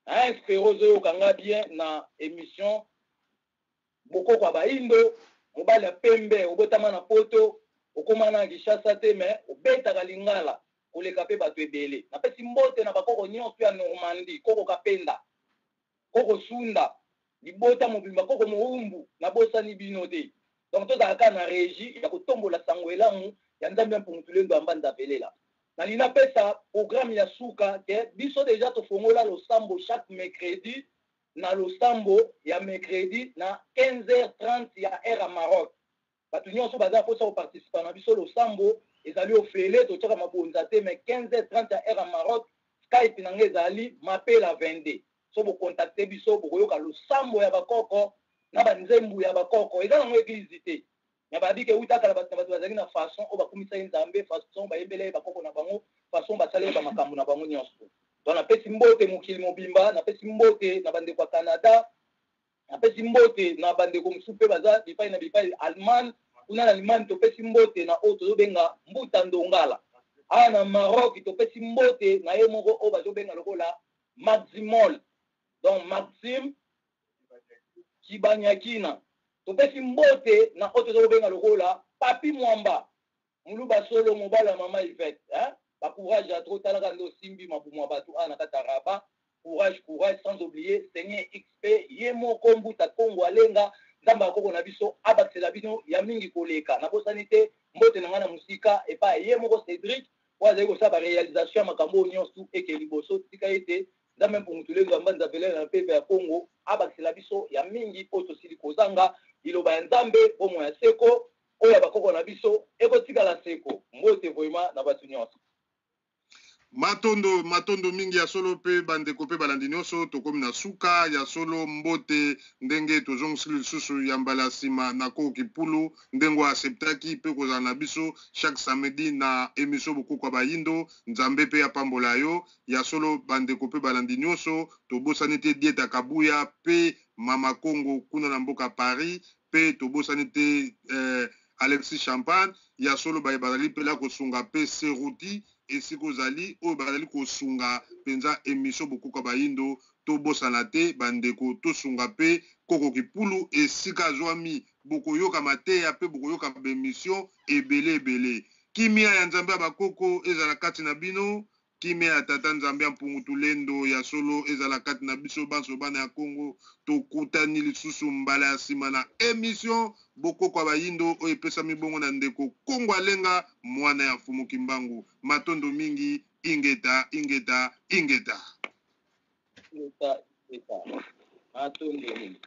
Espérant oyo kanga bien na émission bokoko bayindo mobali pembe obotama na poto okoma na Kinshasa te mais obetaka lingala koleka pe bato ebele napesi mbote na bakoko nyonso ya Normandie koko Kapenda koko Sunda libota mobimba koko moumbu na bosani bino te donc tozalaka na régie ya kotombola sango elamu ya nzambe mpungutulendo amba nzavelela na lina pesa programme ya suka ke biso deja tofongola losambo chaque mercredi na losambo ya mercredi na 15h30 ya heure à Maroc bato nyonso baza posa koparticipa na biso losambo ezali ofele totoka mabonza te mais 15h30 ya heure à Maroc Skype na nge ezali mapela 22 so bocontacte biso bokoyoka losambo ya bakoko na banzembu ya bakoko eza nango église te ya babike utakala bato bazali na façon o bakumisa nzambe façon bayembele bakoko na bango façon basale ba makambo na bango nyonso donc napesi mbote mokili mobimba napesi mbote na bandeko ya Canada napesi mbote na bandeko mosusu mpe baza bipai na bipai Allemagne kuna na Allemagne topesi mbote na oyo tozobenga mbuta ndongala awa na Maroc topesi mbote na ye moko oyo bazobenga lokola Maximol donc Maxime Kibanyakina topesi mbote na oyo tozobenga lokola Papi Mwamba muluba solo mobala mama Yvette ba courage à trop talaka ndo simbi mabumwa batu ana kataraba courage sans oublier Seigneur XP ye moko mbuta Kongo alenga nzamba koko na biso abaksela bino ya mingi koleka na bosanité mbote na ngana musika et pas ye moko Cédric waza ko sa ba réalisation makambo nyonso eke liboso tika ete nzambe mpungutulendo amba nzavelela na pepe ya Kongo abaksela biso ya mingi oto sili kozanga liloba ya nzambe bomo ya seko oya bakoko na biso ekotikala seko mbote vraiment na batu nyonso matondo mingi ya solo pe bandeko pe balandi nyonso tokomi na suka ya solo mbote ndenge tozongisili lisusu ya mbala nsima na koko kipulu ndenge aseptaki pe kozala na biso chaque samedi na émission bokoko ya bayindo nzambe pe apambola yo ya solo bandeko pe balandi nyonso tobosani te dieta kabuya pe mama Kongo kuna na mboka Paris pe tobosani te Alexis Champagne ya solo bazali pe la kosunga pe Seruti esiko zali oyo bazali kosunga penza émission bokoko bayindo tobosana te bandeko tosunga pe koko kipulu esika zwami bokoyoka mateya pe bokoyoka bémission ebele kimia ya nzambe ya bakoko ezala kati na bino kimia ya tata nzambe ya mpungutulendo ya solo ezala kati na biso banso bana ya Kongo tokutani lisusu mbala ya nsima na émission bokoko ya bayindo oyo epesami bongo na ndeko Kongo alenga mwana ya mfumu kimbangu matondo mingi ingeta matondo mingi